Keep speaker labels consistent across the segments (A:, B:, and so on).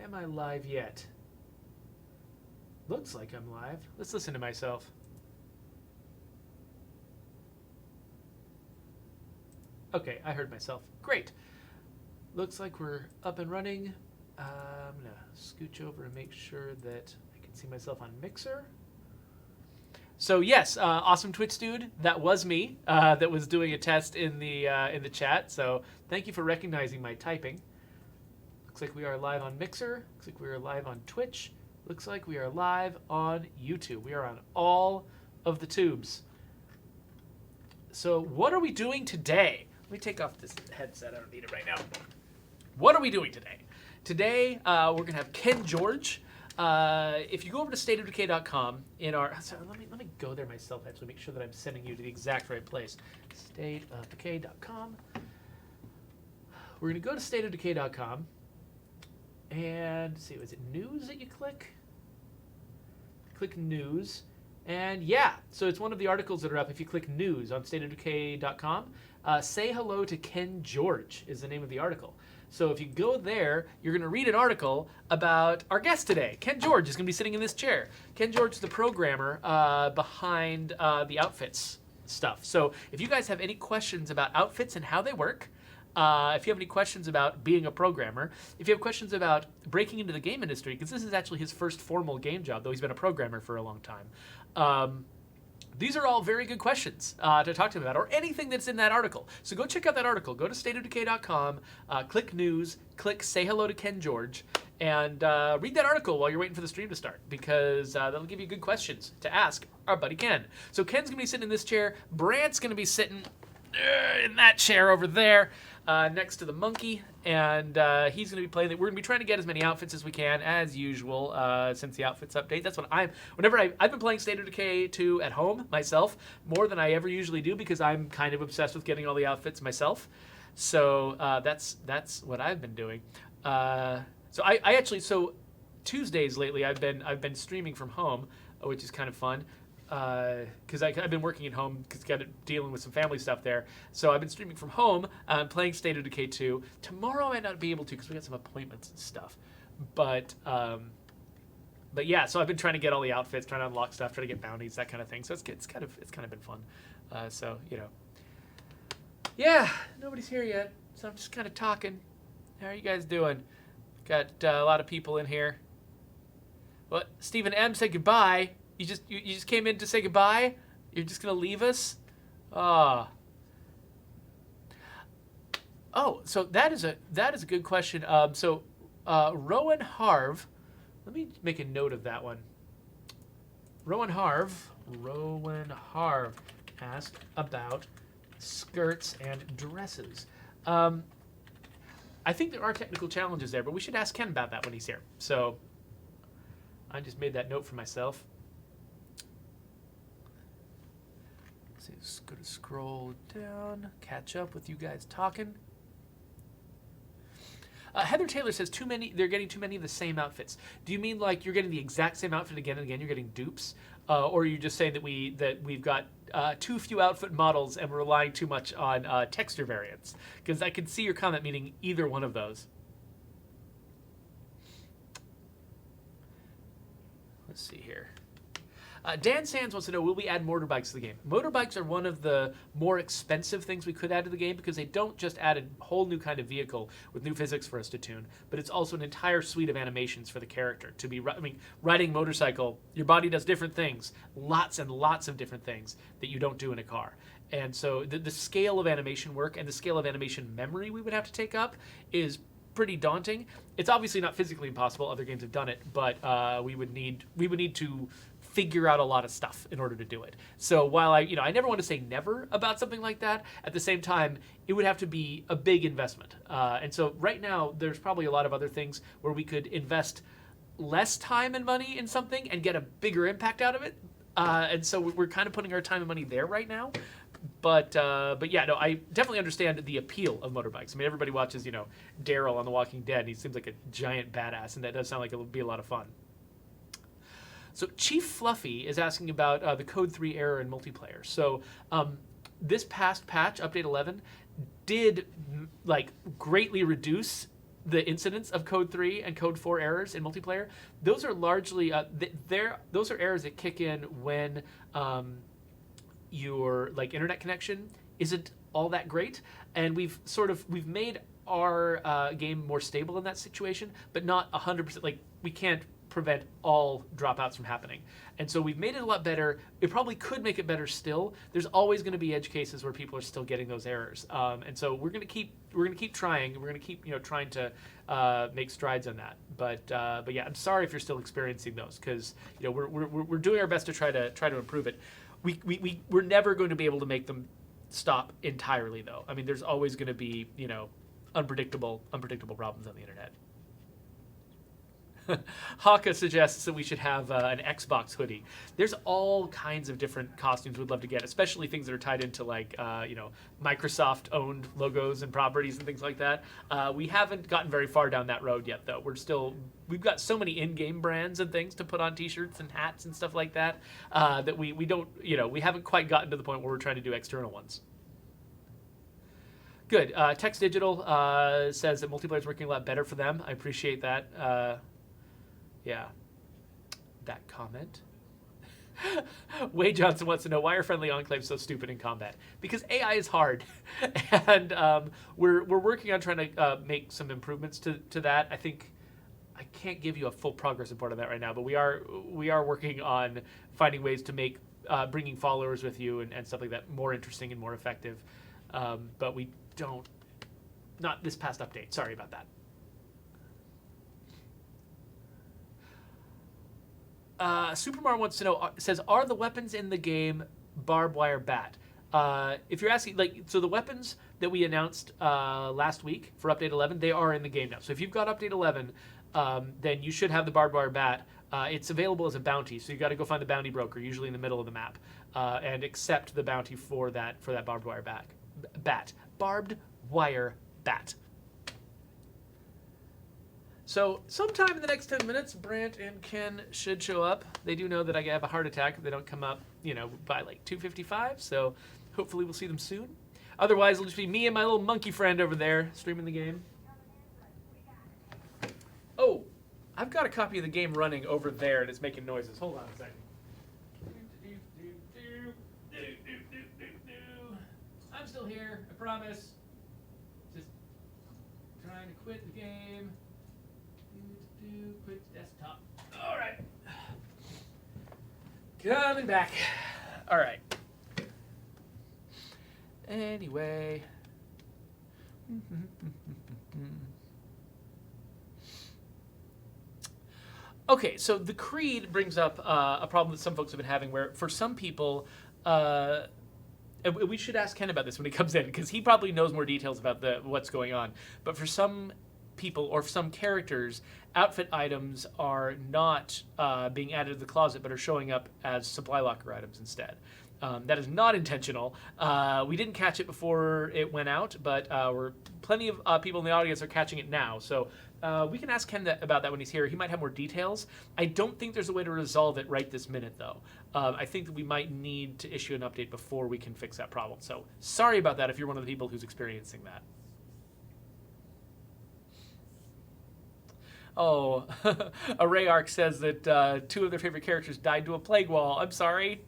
A: Am I live yet? Looks like I'm live. Let's listen to myself. Okay, I heard myself. Great. Looks like we're up and running. I'm going to scooch over and make sure that I can see myself on Mixer. So yes, awesome Twitch dude. That was me. That was doing a test in the chat. So thank you for recognizing my typing. Looks like we are live on Mixer. Looks like we are live on Twitch. Looks like we are live on YouTube. We are on all of the tubes. So what are we doing today? Let me take off this headset. I don't need it right now. What are we doing today? Today we're gonna have Ken George. If you go over to stateofdecay.com in our, sorry, let me go there myself. Actually, make sure that I'm sending you to the exact right place. Stateofdecay.com. We're gonna go to stateofdecay.com and see. Was it news that you click? Click news, and yeah. So it's one of the articles that are up. If you click news on stateofdecay.com, say hello to Ken George is the name of the article. So if you go there, you're going to read an article about our guest today. Ken George is going to be sitting in this chair. Ken George is the programmer behind the Oufits stuff. So if you guys have any questions about Oufits and how they work, if you have any questions about being a programmer, if you have questions about breaking into the game industry, because this is actually his first formal game job, though he's been a programmer for a long time, these are all very good questions to talk to him about, or anything that's in that article. So go check out that article. Go to stateofdecay.com, click news, click say hello to Ken George, and read that article while you're waiting for the stream to start, because that'll give you good questions to ask our buddy Ken. So Ken's going to be sitting in this chair. Brant's going to be sitting in that chair over there next to the monkey, and he's going to be playing it. We're going to be trying to get as many outfits as we can, as usual, since the outfits update. That's what I've been playing State of Decay 2 at home myself more than I ever usually do, because I'm kind of obsessed with getting all the outfits myself. So that's what I've been doing. So I actually, so Tuesdays lately I've been streaming from home, which is kind of fun. Because I've been working at home, because dealing with some family stuff there. So I've been streaming from home, playing State of Decay 2. Tomorrow I might not be able to, because we got some appointments and stuff. But yeah, so I've been trying to get all the outfits, trying to unlock stuff, trying to get bounties, that kind of thing. So it's kind of been fun. So you know, yeah, nobody's here yet, so I'm just kind of talking. How are you guys doing? Got a lot of people in here. What? Stephen M said goodbye. You just came in to say goodbye? You're just gonna leave us? Oh, so that is a good question. So Rowan Harv, let me make a note of that one. Rowan Harv asked about skirts and dresses. I think there are technical challenges there, but we should ask Ken about that when he's here. So I just made that note for myself. Just going to scroll down, catch up with you guys talking. Heather Taylor says they're getting too many of the same outfits. Do you mean like you're getting the exact same outfit again and again, you're getting dupes? Or are you just saying that we've got too few outfit models and we're relying too much on texture variants? Because I can see your comment meaning either one of those. Let's see here. Dan Sands wants to know, will we add motorbikes to the game? Motorbikes are one of the more expensive things we could add to the game, because they don't just add a whole new kind of vehicle with new physics for us to tune, but it's also an entire suite of animations for the character. Riding a motorcycle, your body does different things, lots and lots of different things that you don't do in a car. And so the scale of animation work and the scale of animation memory we would have to take up is pretty daunting. It's obviously not physically impossible. Other games have done it, but we would need to figure out a lot of stuff in order to do it. So while I never want to say never about something like that, at the same time, it would have to be a big investment. And so right now, there's probably a lot of other things where we could invest less time and money in something and get a bigger impact out of it. And so we're kind of putting our time and money there right now. But yeah, no, I definitely understand the appeal of motorbikes. I mean, everybody watches, Daryl on The Walking Dead, and he seems like a giant badass, and that does sound like it would be a lot of fun. So Chief Fluffy is asking about the Code 3 error in multiplayer. So this past patch, Update 11, did greatly reduce the incidence of Code 3 and Code 4 errors in multiplayer, those are largely those are errors that kick in when your like internet connection isn't all that great, and we've made our game more stable in that situation, but not 100%. Like, we can't prevent all dropouts from happening, and so we've made it a lot better. It probably could make it better still. There's always going to be edge cases where people are still getting those errors, and so we're going to keep trying. We're going to keep trying to make strides on that. But yeah, I'm sorry if you're still experiencing those, because we're doing our best to try to improve it. We're never going to be able to make them stop entirely, though. I mean, there's always going to be unpredictable problems on the internet. Haka suggests that we should have an Xbox hoodie. There's all kinds of different costumes we'd love to get, especially things that are tied into like Microsoft-owned logos and properties and things like that. We haven't gotten very far down that road yet, though. We've got so many in-game brands and things to put on T-shirts and hats and stuff like that that we don't we haven't quite gotten to the point where we're trying to do external ones. Good. Text Digital says that multiplayer is working a lot better for them. I appreciate that. Yeah, that comment. Wade Johnson wants to know, why are friendly enclaves so stupid in combat? Because AI is hard, and we're working on trying to make some improvements to that. I think I can't give you a full progress report on that right now, but we are working on finding ways to make bringing followers with you and stuff like that more interesting and more effective. But we don't, not this past update. Sorry about that. Supermar wants to know, says, are the weapons in the game barbed wire bat? If you're asking, so the weapons that we announced last week for Update 11, they are in the game now. So if you've got Update 11, then you should have the barbed wire bat. It's available as a bounty, so you got to go find the bounty broker, usually in the middle of the map, and accept the bounty for that barbed wire bat. Barbed wire bat. So sometime in the next 10 minutes, Brant and Ken should show up. They do know that I have a heart attack if they don't come up, by like 2:55. So hopefully we'll see them soon. Otherwise, it'll just be me and my little monkey friend over there streaming the game. Oh, I've got a copy of the game running over there and it's making noises. Hold on a second. I'm still here, I promise. Just trying to quit the game. Quit desktop. All right. Coming back. All right. Anyway. Okay, so the Creed brings up a problem that some folks have been having where, for some people, we should ask Ken about this when he comes in, because he probably knows more details about what's going on. But for some people or some characters, outfit items are not being added to the closet, but are showing up as supply locker items instead. That is not intentional. We didn't catch it before it went out, but plenty of people in the audience are catching it now. So we can ask Ken about that when he's here. He might have more details. I don't think there's a way to resolve it right this minute, though. I think that we might need to issue an update before we can fix that problem. So sorry about that if you're one of the people who's experiencing that. Oh, Array Arc says that 2 of their favorite characters died to a plague wall. I'm sorry.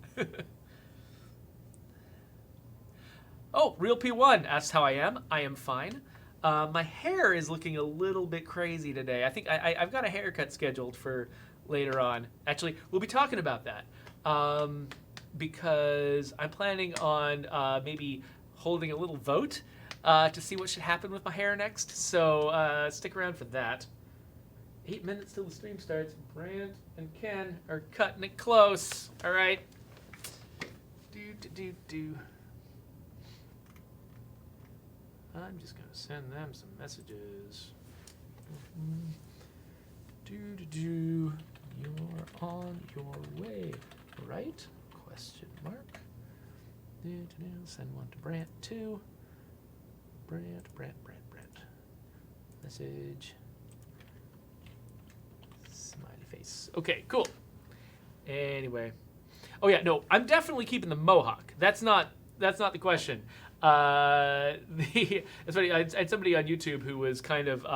A: Oh, Real P1 asks how I am. I am fine. My hair is looking a little bit crazy today. I think I've got a haircut scheduled for later on. Actually, we'll be talking about that because I'm planning on maybe holding a little vote to see what should happen with my hair next. So stick around for that. 8 minutes till the stream starts. Brant and Ken are cutting it close. All right. I'm just going to send them some messages. You're on your way, right? Question mark. Send one to Brant too. Brant. Message. Smiley face. Okay, cool. Anyway. Oh yeah, no, I'm definitely keeping the mohawk. That's not the question. It's funny. I had somebody on YouTube who was kind of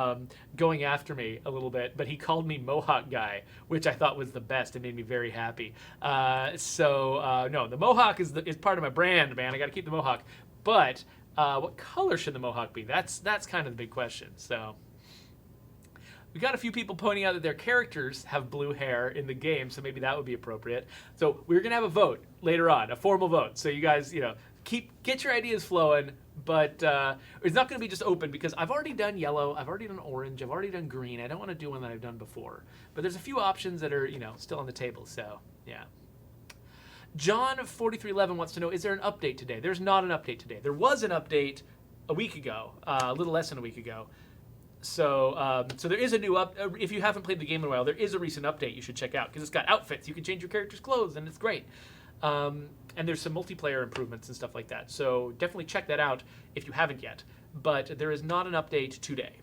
A: going after me a little bit, but he called me Mohawk Guy, which I thought was the best. It made me very happy. No, the Mohawk is part of my brand, man. I got to keep the Mohawk. But what color should the Mohawk be? That's kind of the big question. So we got a few people pointing out that their characters have blue hair in the game, so maybe that would be appropriate. So we're gonna have a vote later on, a formal vote. So you guys, get your ideas flowing, but it's not going to be just open because I've already done yellow, I've already done orange, I've already done green. I don't want to do one that I've done before. But there's a few options that are, still on the table, so yeah. John4311 wants to know, is there an update today? There's not an update today. There was an update a week ago, a little less than a week ago. So there is a new if you haven't played the game in a while, there is a recent update you should check out because it's got outfits. You can change your character's clothes, and it's great. And there's some multiplayer improvements and stuff like that. So definitely check that out if you haven't yet. But there is not an update today.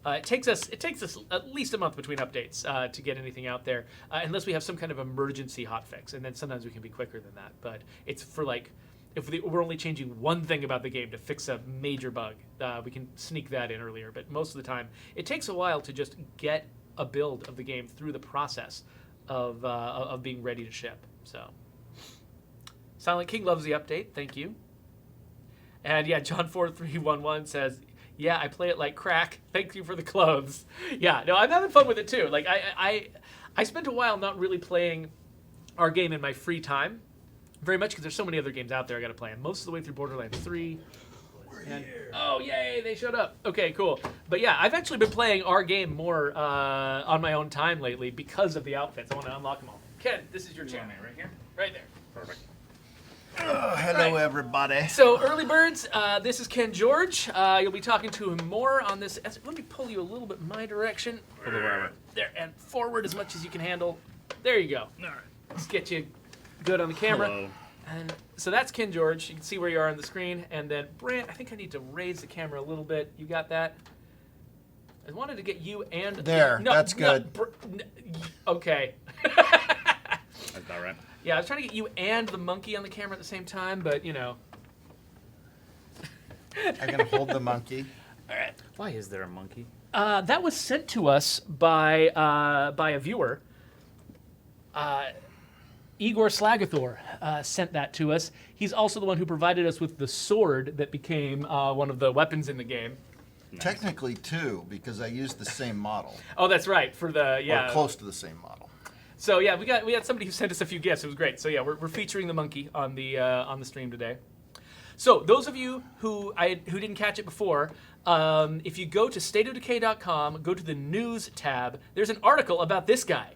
A: It takes us at least a month between updates to get anything out there, unless we have some kind of emergency hotfix, and then sometimes we can be quicker than that. But it's for if we're only changing one thing about the game to fix a major bug, we can sneak that in earlier. But most of the time, it takes a while to just get a build of the game through the process of being ready to ship. So, Silent King loves the update. Thank you. And yeah, John4311 says, yeah, I play it like crack. Thank you for the clothes. Yeah, no, I'm having fun with it too. Like I spent a while not really playing our game in my free time, very much because there's so many other games out there I got to play. I'm most of the way through Borderlands 3. Oh, yay, they showed up. Okay, cool. But yeah, I've actually been playing our game more on my own time lately because of the outfits. I want to unlock them all. Ken, this is your channel.
B: Right here?
A: Right there.
B: Perfect.
C: Hello, everybody.
A: So, early birds, this is Ken George. You'll be talking to him more on this. Let me pull you a little bit my direction. There, and forward as much as you can handle. There you go. All right. Let's get you good on the camera.
B: Hello.
A: And so that's Ken George. You can see where you are on the screen. And then, Brant, I think I need to raise the camera a little bit. You got that? I wanted to get you and...
C: There, that's good.
A: Okay.
B: That's about right.
A: Yeah, I was trying to get you and the monkey on the camera at the same time, but,
C: I can hold the monkey.
A: All right.
B: Why is there a monkey?
A: That was sent to us by a viewer. Igor Slagathor sent that to us. He's also the one who provided us with the sword that became one of the weapons in the game.
B: Nice.
C: Technically two, because I used the same model.
A: Oh, that's right. For the
C: Or close to the same model.
A: So yeah, we had somebody who sent us a few gifts. It was great. So yeah, we're featuring the monkey on the stream today. So those of you who didn't catch it before, if you go to stateofdecay.com, go to the news tab, there's an article about this guy.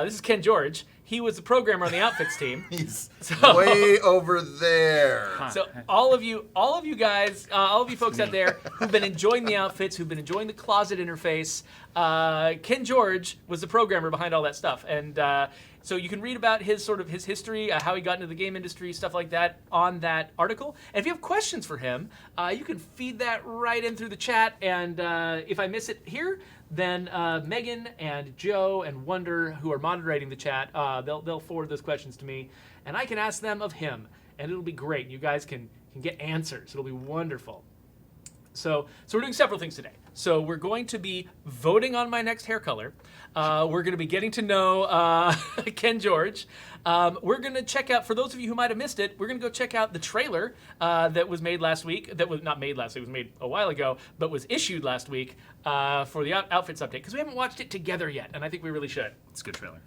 A: This is Ken George. He was the programmer on the Outfits team.
C: He's way over there.
A: So all of you guys, all of you folks out there who've been enjoying the outfits, who've been enjoying the closet interface, Ken George was the programmer behind all that stuff. And so you can read about his history, how he got into the game industry, stuff like that on that article. And if you have questions for him, you can feed that right in through the chat. And if I miss it here, then Megan and Joe and Wonder, who are moderating the chat, they'll forward those questions to me, and I can ask them of him, and it'll be great. You guys can get answers. It'll be wonderful. So we're doing several things today. So we're going to be voting on my next hair color. We're going to be getting to know Ken George. We're going to check out, for those of you who might have missed it, we're going to go check out the trailer that was made last week. That was not made last week, it was made a while ago, but was issued last week for the Outfits update, because we haven't watched it together yet, and I think we really should.
B: It's a good trailer.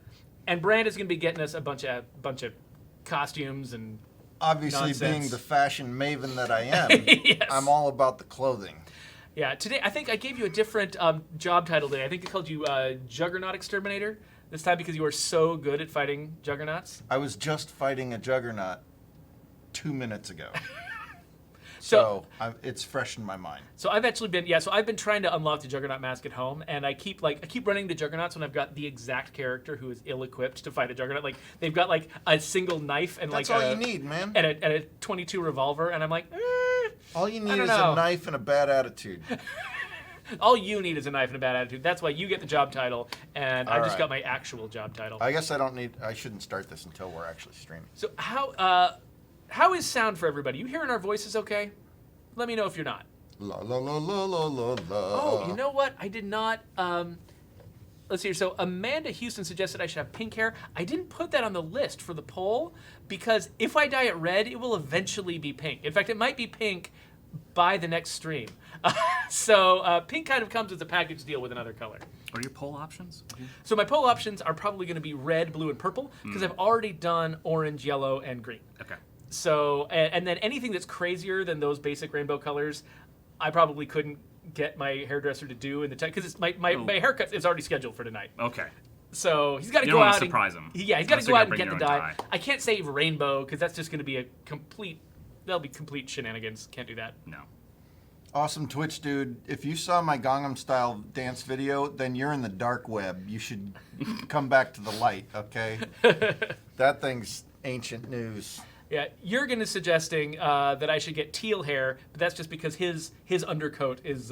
A: And Brand is going to be getting us a bunch of costumes and
C: Obviously,
A: nonsense.
C: being the fashion maven that I am,
A: Yes.
C: I'm all about the clothing.
A: Yeah, today I think I gave you a different job title today. I think I called you Juggernaut Exterminator this time because you were so good at fighting juggernauts.
C: I was just fighting a juggernaut 2 minutes ago.
A: So
C: it's fresh in my mind.
A: So I've actually been I've been trying to unlock the Juggernaut mask at home, and I keep running the Juggernauts when I've got the exact character who is ill-equipped to fight a Juggernaut. Like they've got like a single knife and
C: That's all you need, man.
A: and a .22 revolver, and I'm like,
C: All you need
A: don't
C: is
A: know.
C: a knife and a bad attitude.
A: all you need is a knife and a bad attitude. That's why you get the job title, and I
C: All
A: just
C: right.
A: got my actual job title.
C: I guess I shouldn't start this until we're actually streaming.
A: So how
D: how is sound for everybody? You hearing our voices okay? Let me know if you're not.
C: La la la la la la la.
D: Oh, you know what? I did not. Let's see here. So Amanda Houston suggested I should have pink hair. I didn't put that on the list for the poll because if I dye it red, it will eventually be pink. In fact, it might be pink by the next stream. So pink kind of comes as a package deal with another color.
B: What are your poll options?
D: So my poll options are probably going to be red, blue, and purple because I've already done orange, yellow, and green.
B: Okay.
D: So, and then anything that's crazier than those basic rainbow colors, I probably couldn't get my hairdresser to do in the time because my haircut is already scheduled for tonight.
B: Okay.
D: So he's got to
B: You
D: go
B: don't want
D: out.
B: to surprise him.
D: Yeah, he's got to
B: Unless
D: go
B: you
D: out
B: gotta
D: and get
B: bring
D: the
B: your own
D: dye.
B: dye.
D: I can't save rainbow because that's just going to be a complete. That'll be complete shenanigans. Can't do that.
B: No.
C: Awesome Twitch dude. If you saw my Gangnam Style dance video, then you're in the dark web. You should come back to the light, okay? That thing's ancient news.
D: Yeah, Jurgen is suggesting that I should get teal hair, but that's just because his undercoat is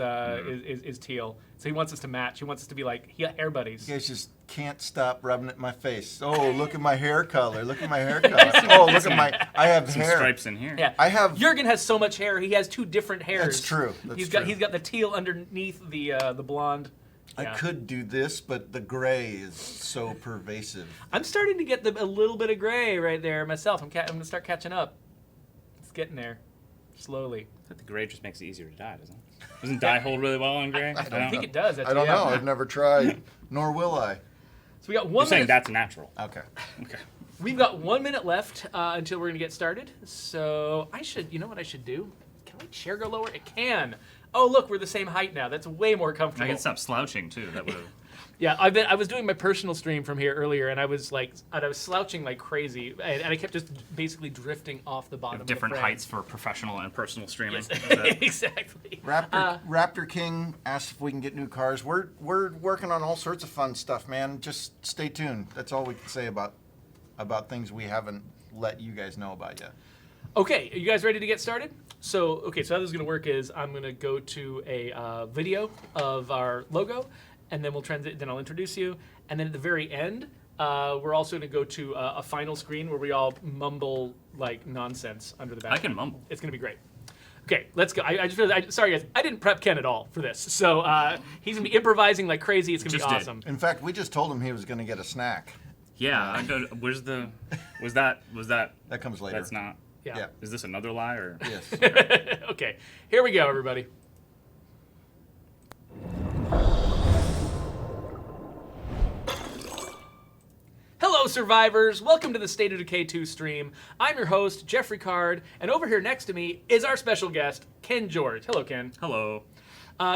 D: teal. So he wants us to match. He wants us to be like hair buddies.
C: You guys just can't stop rubbing it in my face. Oh, look at my hair color. Look at my hair color. Oh, look at my. I have
B: Some
C: hair.
B: stripes in here.
D: Yeah,
C: I have.
D: Jurgen has so much hair. He has two different hairs.
C: That's true.
D: He's got the teal underneath the blonde.
C: I
D: Yeah.
C: could do this, but the gray is so pervasive.
D: I'm starting to get a little bit of gray right there myself. I'm gonna start catching up. It's getting there, slowly.
B: But the gray just makes it easier to dye, doesn't it? Doesn't dye hold really well on gray?
D: I think it does.
C: I don't know. I've never tried, nor will I.
D: So we got
B: You're
D: one
B: saying
D: minute.
B: that's natural.
C: Okay.
B: Okay.
D: We've got 1 minute left until we're gonna get started. So you know what I should do? Can my chair go lower? It can. Oh look, we're the same height now. That's way more comfortable.
B: I can stop slouching too. That would have.
D: Yeah, I was doing my personal stream from here earlier, and I was slouching like crazy, and I kept just basically drifting off the bottom.
B: Different
D: of the frame.
B: heights for professional and personal streaming.
D: Yes. Exactly.
C: Raptor King asked if we can get new cars. We're working on all sorts of fun stuff, man. Just stay tuned. That's all we can say about things we haven't let you guys know about yet.
D: Okay, are you guys ready to get started? So how this is going to work is I'm going to go to a video of our logo, and then then I'll introduce you, and then at the very end, we're also going to go to a final screen where we all mumble like nonsense under the background.
B: I can mumble.
D: It's going to be great. Okay, let's go. I just realized, sorry guys, I didn't prep Ken at all for this, so he's going to be improvising like crazy. It's going to be
B: Just
D: awesome.
C: In fact, we just told him he was going to get a snack.
B: Yeah. Where's the? Was that?
C: That comes later.
B: That's not.
D: Yeah.
B: Is this another lie or?
C: Yes.
D: Okay, here we go, everybody. Hello, survivors! Welcome to the State of Decay 2 stream. I'm your host, Jeffrey Card, and over here next to me is our special guest, Ken George. Hello, Ken.
B: Hello.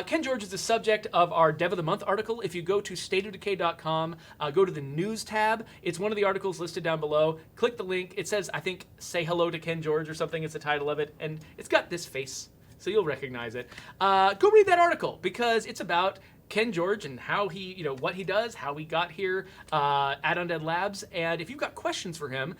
D: Ken George is the subject of our Dev of the Month article. If you go to stateofdecay.com, go to the news tab. It's one of the articles listed down below. Click the link. It says, I think, say hello to Ken George or something. It's the title of it. And it's got this face, so you'll recognize it. Go read that article because it's about Ken George and how he, what he does, how he got here at Undead Labs. And if you've got questions for him,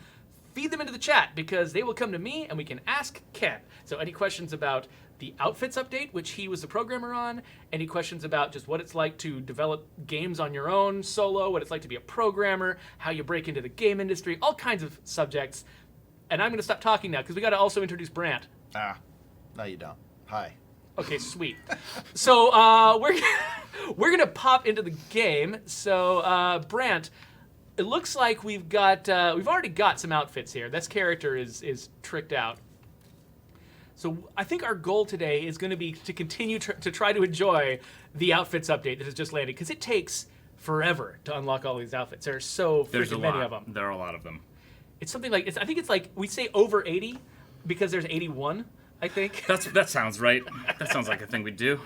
D: feed them into the chat because they will come to me and we can ask Ken. So any questions about the Outfits update, which he was the programmer on, any questions about just what it's like to develop games on your own solo, what it's like to be a programmer, how you break into the game industry, all kinds of subjects. And I'm going to stop talking now because we got to also introduce Brant.
C: No, you don't. Hi.
D: Okay, sweet. So we're gonna pop into the game. So Brant, it looks like we've already got some outfits here. This character is tricked out. So I think our goal today is going to be to continue to try to enjoy the outfits update that has just landed because it takes forever to unlock all these outfits. There are so freaking many of them.
B: There are a lot of them.
D: It's something like I think it's like we say over 80 because there's 81. I think.
B: That sounds right. That sounds like a thing we'd do.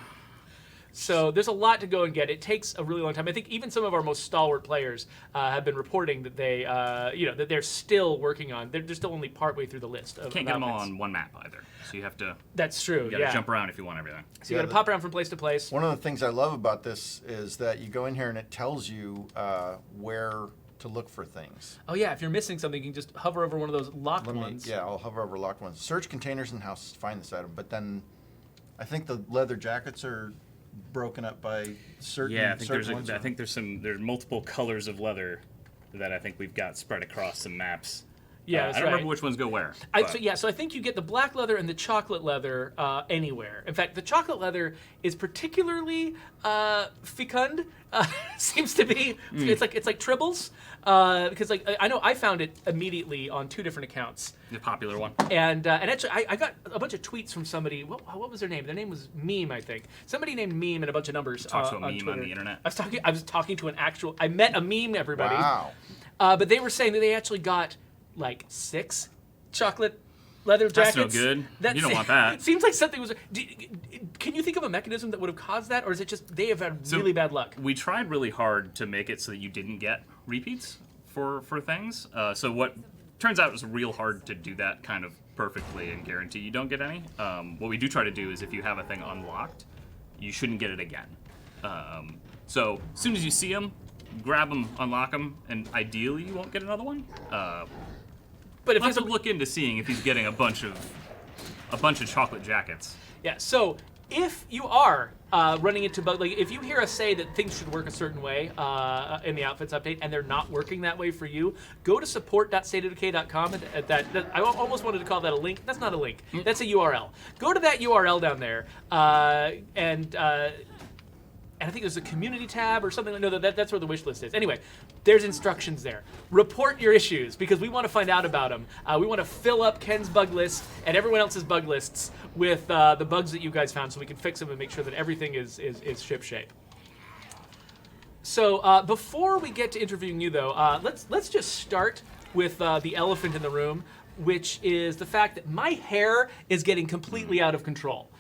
D: So there's a lot to go and get. It takes a really long time. I think even some of our most stalwart players have been reporting that they, that they're still working on. They're still only partway through the list.
B: You can't get them all on one map either. So you have to.
D: That's true.
B: You got to jump around if you want everything.
D: So you got to pop around from place to place.
C: One of the things I love about this is that you go in here and it tells you where to look for things.
D: Oh yeah, if you're missing something, you can just hover over one of those locked ones.
C: Yeah, I'll hover over locked ones. Search containers and houses to find this item. But then I think the leather jackets are broken up by certain.
B: Yeah, I think
C: there's
B: there's multiple colors of leather that I think we've got spread across some maps.
D: Yeah, that's
B: I don't
D: right.
B: remember which ones go where.
D: So I think you get the black leather and the chocolate leather anywhere. In fact, the chocolate leather is particularly fecund. Seems to be. It's like tribbles because like I know I found it immediately on 2 different accounts.
B: The popular one.
D: And actually, I got a bunch of tweets from somebody. What was their name? Their name was Meme, I think. Somebody named Meme and a bunch of numbers.
B: Talk to a
D: on
B: meme
D: Twitter.
B: on the internet.
D: I was talking to an actual. I met a meme. Everybody.
C: Wow.
D: But they were saying that they actually got like 6 chocolate leather jackets.
B: That's no good. You don't want that.
D: Seems like something was. Can you think of a mechanism that would have caused that, or is it just they have had really bad luck?
B: We tried really hard to make it so that you didn't get repeats for things. So what turns out it was real hard to do that kind of perfectly and guarantee you don't get any. What we do try to do is if you have a thing unlocked, you shouldn't get it again. So as soon as you see them, grab them, unlock them, and ideally you won't get another one.
D: But if
B: We'll have
D: there's
B: to look into seeing if he's getting a bunch of chocolate jackets.
D: Yeah, so if you are running into bug, like if you hear us say that things should work a certain way in the outfits update and they're not working that way for you, go to support.stateofdecay.com. I almost wanted to call that a link. That's not a link. That's a URL. Go to that URL down there and I think there's a community tab or something. No, that's where the wish list is. Anyway, there's instructions there. Report your issues because we want to find out about them. We want to fill up Ken's bug list and everyone else's bug lists with the bugs that you guys found so we can fix them and make sure that everything is shipshape. So before we get to interviewing you, though, let's just start with the elephant in the room, which is the fact that my hair is getting completely out of control.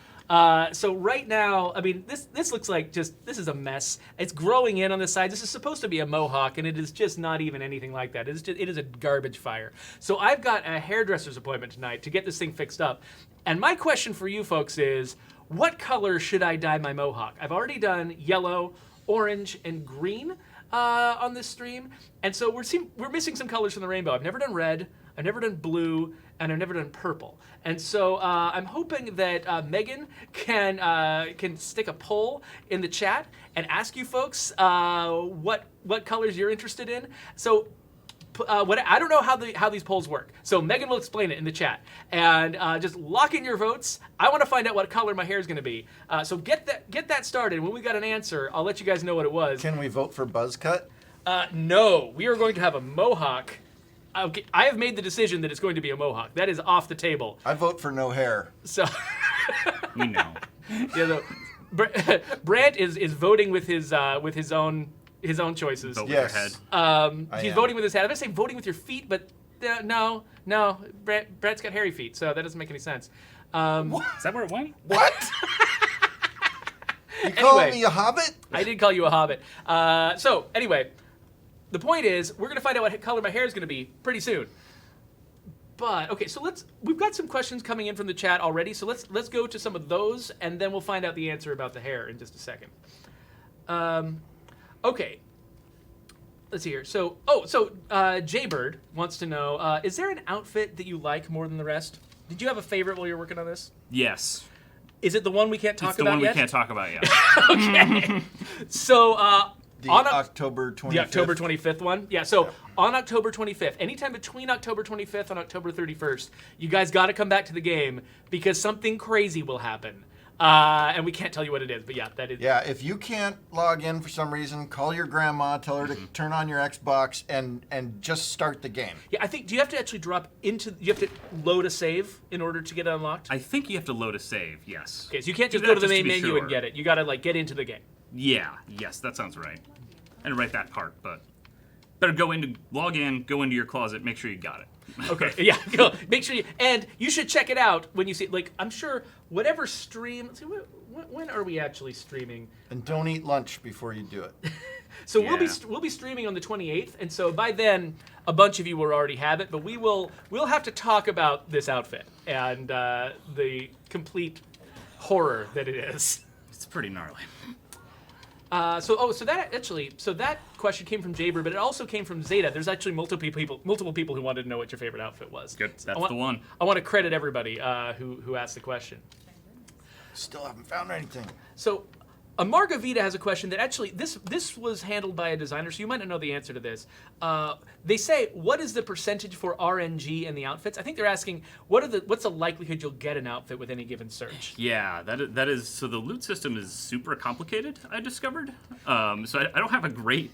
D: So right now, I mean, this looks like this is a mess. It's growing in on the side. This is supposed to be a mohawk, and it is just not even anything like that. It is a garbage fire. So I've got a hairdresser's appointment tonight to get this thing fixed up. And my question for you folks is, what color should I dye my mohawk? I've already done yellow, orange, and green on this stream. And so we're missing some colors from the rainbow. I've never done red, I've never done blue, and I've never done purple. And so I'm hoping that Megan can stick a poll in the chat and ask you folks what colors you're interested in. So I don't know how these polls work. So Megan will explain it in the chat. And just lock in your votes. I want to find out what color my hair is going to be. So get that started. When we got an answer, I'll let you guys know what it was.
C: Can we vote for buzz cut?
D: No, we are going to have a mohawk. Okay, I have made the decision that it's going to be a mohawk. That is off the table.
C: I vote for no hair.
D: So
B: We know.
D: yeah, Brant is voting with his own choices.
B: Vote
C: Yes.
B: with your head.
D: He's
C: am.
D: voting with his head. I'm gonna say voting with your feet, but no. Brant's got hairy feet, so that doesn't make any sense.
B: Is that where it went?
C: What? You calling
D: Anyway.
C: me a hobbit?
D: I did call you a hobbit. So anyway, the point is we're gonna find out what color my hair is gonna be pretty soon. But okay, so we've got some questions coming in from the chat already, so let's go to some of those, and then we'll find out the answer about the hair in just a second. Okay. Let's see here. So Jaybird wants to know, is there an outfit that you like more than the rest? Did you have a favorite while you were working on this?
B: Yes.
D: Is it the one we can't talk
B: It's the
D: about
B: one
D: yet?
B: we can't talk about yet.
D: Okay. So
C: The
D: on
C: October 25th.
D: the October 25th one? Yeah, so on October 25th, anytime between October 25th and October 31st, you guys got to come back to the game because something crazy will happen. And we can't tell you what it is, but yeah, that is...
C: Yeah, if you can't log in for some reason, call your grandma, tell her to turn on your Xbox, and just start the game.
D: Yeah, I think, do you have to actually you have to load a save in order to get it unlocked?
B: I think you have to load a save, yes.
D: Okay, so you can't just
B: Do
D: go
B: that
D: to the main
B: be
D: menu
B: sure.
D: and get it. You got to, get into the game.
B: Yeah, yes, that sounds right. I didn't write that part, but better log in, go into your closet, make sure you got it.
D: Okay, yeah, go. Make sure and you should check it out when you see, I'm sure whatever stream, let's see, when are we actually streaming?
C: And don't eat lunch before you do it.
D: So
B: Yeah.
D: we'll be streaming on the 28th, and so by then a bunch of you will already have it, but we'll have to talk about this outfit and the complete horror that it is.
B: It's pretty gnarly.
D: So that question came from Jaber, but it also came from Zeta. There's actually multiple people who wanted to know what your favorite outfit was.
B: Good,
D: So
B: that's the one.
D: I want to credit everybody who asked the question.
C: Still haven't found anything.
D: So Amarga Vita has a question that actually this was handled by a designer, so you might not know the answer to this. They say, what is the percentage for RNG in the outfits? I think they're asking, what's the likelihood you'll get an outfit with any given search?
B: Yeah, that is. So the loot system is super complicated. I discovered. So I don't have a great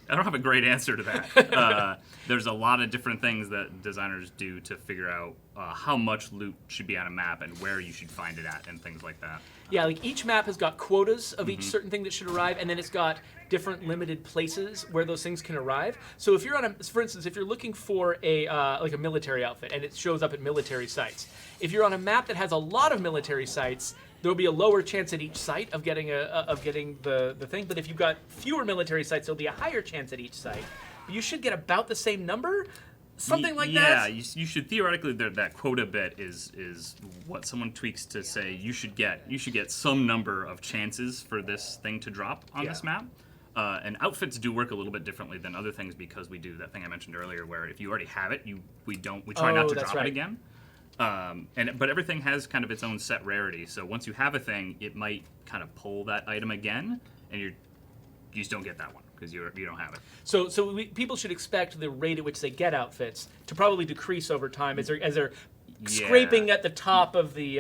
B: answer to that. There's a lot of different things that designers do to figure out how much loot should be on a map and where you should find it at and things like that.
D: Yeah, like each map has got quotas of each certain thing that should arrive, and then it's got different limited places where those things can arrive. So if you're on for instance, if you're looking for a like a military outfit and it shows up at military sites, if you're on a map that has a lot of military sites, there'll be a lower chance at each site of getting the thing. But if you've got fewer military sites, there'll be a higher chance at each site. But you should get about the same number. Something like that.
B: Yeah, you should theoretically that quota bit is what someone tweaks to say you should get some number of chances for this thing to drop on this map. And outfits do work a little bit differently than other things because we do that thing I mentioned earlier where if you already have it, we try not to drop it again. But everything has kind of its own set rarity. So once you have a thing, it might kind of pull that item again, and you just don't get that one because you don't have it.
D: So people should expect the rate at which they get outfits to probably decrease over time as they're scraping at the top of the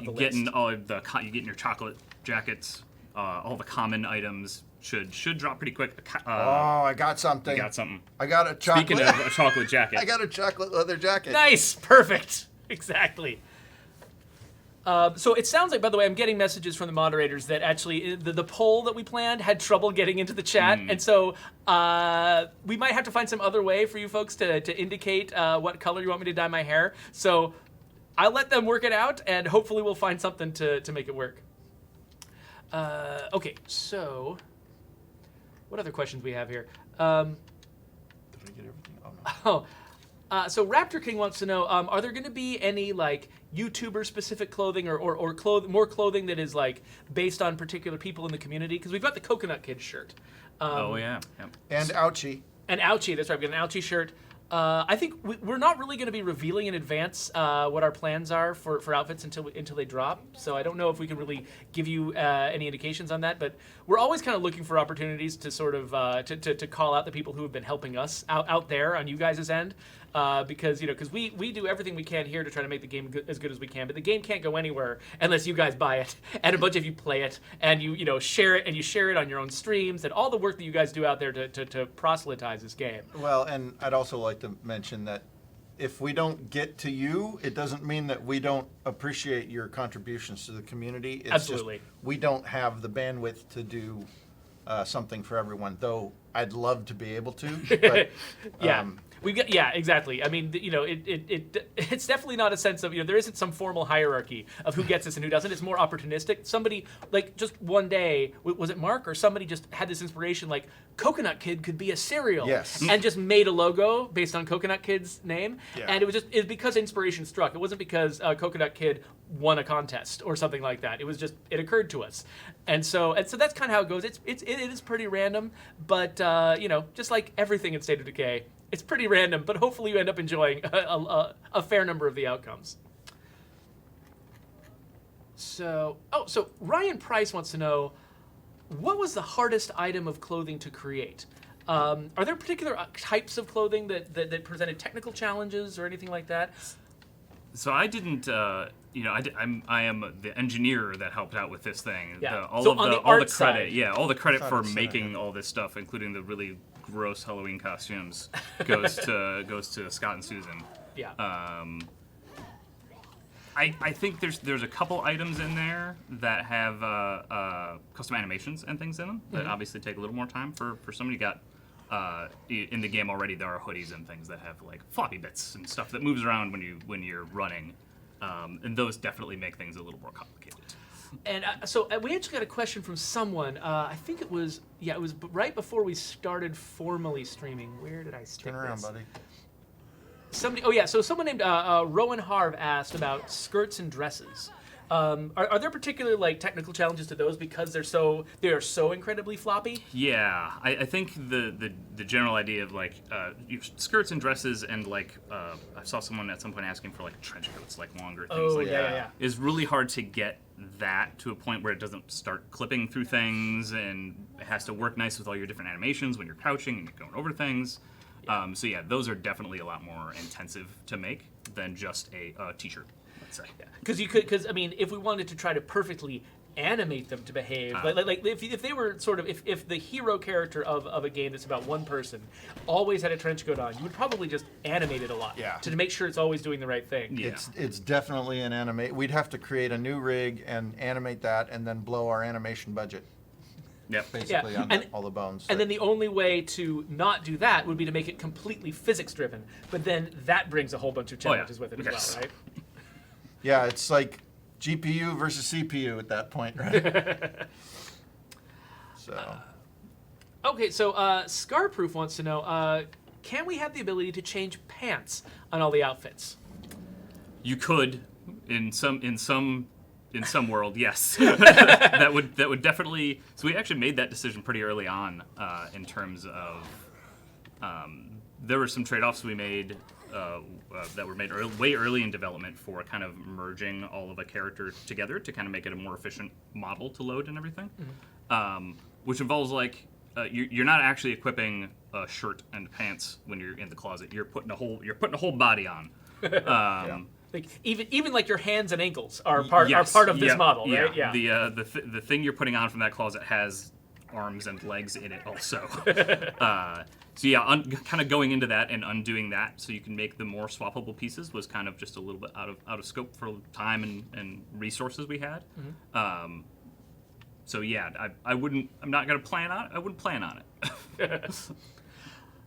D: list.
B: You're getting your chocolate jackets, all the common items should drop pretty quick.
C: I got something.
B: You got something.
C: I got a chocolate.
B: Speaking of a chocolate jacket,
C: I got a chocolate leather jacket.
D: Nice, perfect, exactly. So it sounds like, by the way, I'm getting messages from the moderators that actually the poll that we planned had trouble getting into the chat, and so we might have to find some other way for you folks to indicate what color you want me to dye my hair. So I'll let them work it out, and hopefully we'll find something to make it work. Okay, so what other questions we have here?
C: Did I get everything? Oh, no.
D: So Raptor King wants to know, are there going to be any like YouTuber-specific clothing or more clothing that is like based on particular people in the community? Because we've got the Coconut Kid shirt.
B: Oh yeah. Yep.
C: And Ouchie.
D: An Ouchie, that's right. We've got an Ouchie shirt. I think we're not really going to be revealing in advance what our plans are for outfits until they drop. So I don't know if we can really give you any indications on that. But we're always kind of looking for opportunities to sort of to call out the people who have been helping us out there on you guys' end. Because we do everything we can here to try to make the game as good as we can, but the game can't go anywhere unless you guys buy it and a bunch of you play it and you share it, and you share it on your own streams, and all the work that you guys do out there to proselytize this game.
C: Well, and I'd also like to mention that if we don't get to you, it doesn't mean that we don't appreciate your contributions to the community. It's
D: Absolutely.
C: Just we don't have the bandwidth to do something for everyone, though I'd love to be able to. But,
D: yeah. Exactly. I mean, it's definitely not a sense of, there isn't some formal hierarchy of who gets this and who doesn't. It's more opportunistic. Somebody, like, just one day, was it Mark or somebody just had this inspiration, like, Coconut Kid could be a cereal.
C: Yes.
D: And just made a logo based on Coconut Kid's name.
C: Yeah.
D: And it was because inspiration struck. It wasn't because Coconut Kid won a contest or something like that. It was just, it occurred to us. And so that's kind of how it goes. It is pretty random, but, just like everything in State of Decay, it's pretty random, but hopefully you end up enjoying a fair number of the outcomes. So Ryan Price wants to know, what was the hardest item of clothing to create? Are there particular types of clothing that presented technical challenges or anything like that?
B: So I didn't, I am the engineer that helped out with this thing.
D: Yeah.
B: All
D: So
B: the
D: on the
B: credit,
D: art side.
B: yeah, all the credit for
C: Side.
B: making all this stuff, including the really gross Halloween costumes, goes to Scott and Susan.
D: Yeah.
B: I think there's a couple items in there that have custom animations and things in them that obviously take a little more time for somebody got. In the game already, there are hoodies and things that have like floppy bits and stuff that moves around when you're running, and those definitely make things a little more complicated.
D: And so we actually got a question from someone. I think it was right before we started formally streaming. Where did I stick
C: Turn around,
D: this?
C: buddy.
D: So someone named Rowan Harv asked about skirts and dresses. Are there particular like technical challenges to those because they are so incredibly floppy?
B: Yeah, I think the general idea of like skirts and dresses and like I saw someone at some point asking for like trench coats, like longer things
D: Oh,
B: like
D: yeah,
B: that,
D: yeah.
B: is really hard to get that to a point where it doesn't start clipping through things, and it has to work nice with all your different animations when you're crouching and you're going over things. So yeah, those are definitely a lot more intensive to make than just a t-shirt, let's say.
D: Because I mean, if we wanted to try to perfectly animate them to behave, like if they were sort of, if the hero character of a game that's about one person always had a trench coat on, you would probably just animate it a lot to make sure it's always doing the right thing.
B: Yeah.
C: It's definitely an animate. We'd have to create a new rig and animate that, and then blow our animation budget.
B: Yep.
C: Basically, on all the bones.
D: And then the only way to not do that would be to make it completely physics driven. But then that brings a whole bunch of challenges with it as well, right?
C: Yeah, it's like GPU versus CPU at that point, right? So.
D: Okay, so Scarproof wants to know, can we have the ability to change pants on all the outfits?
B: You could, in some world, yes. that would definitely. So we actually made that decision pretty early on, in terms of there were some trade-offs we made that were made way early in development for kind of merging all of a character together to kind of make it a more efficient model to load and everything, which involves like you're not actually equipping a shirt and pants when you're in the closet. You're putting a whole body on.
D: Like even like your hands and ankles are part of this model, right?
B: Yeah. The thing you're putting on from that closet has arms and legs in it also. So yeah, kind of going into that and undoing that so you can make the more swappable pieces was kind of just a little bit out of scope for time and resources we had. So yeah, I'm not gonna plan on it. I wouldn't plan on it.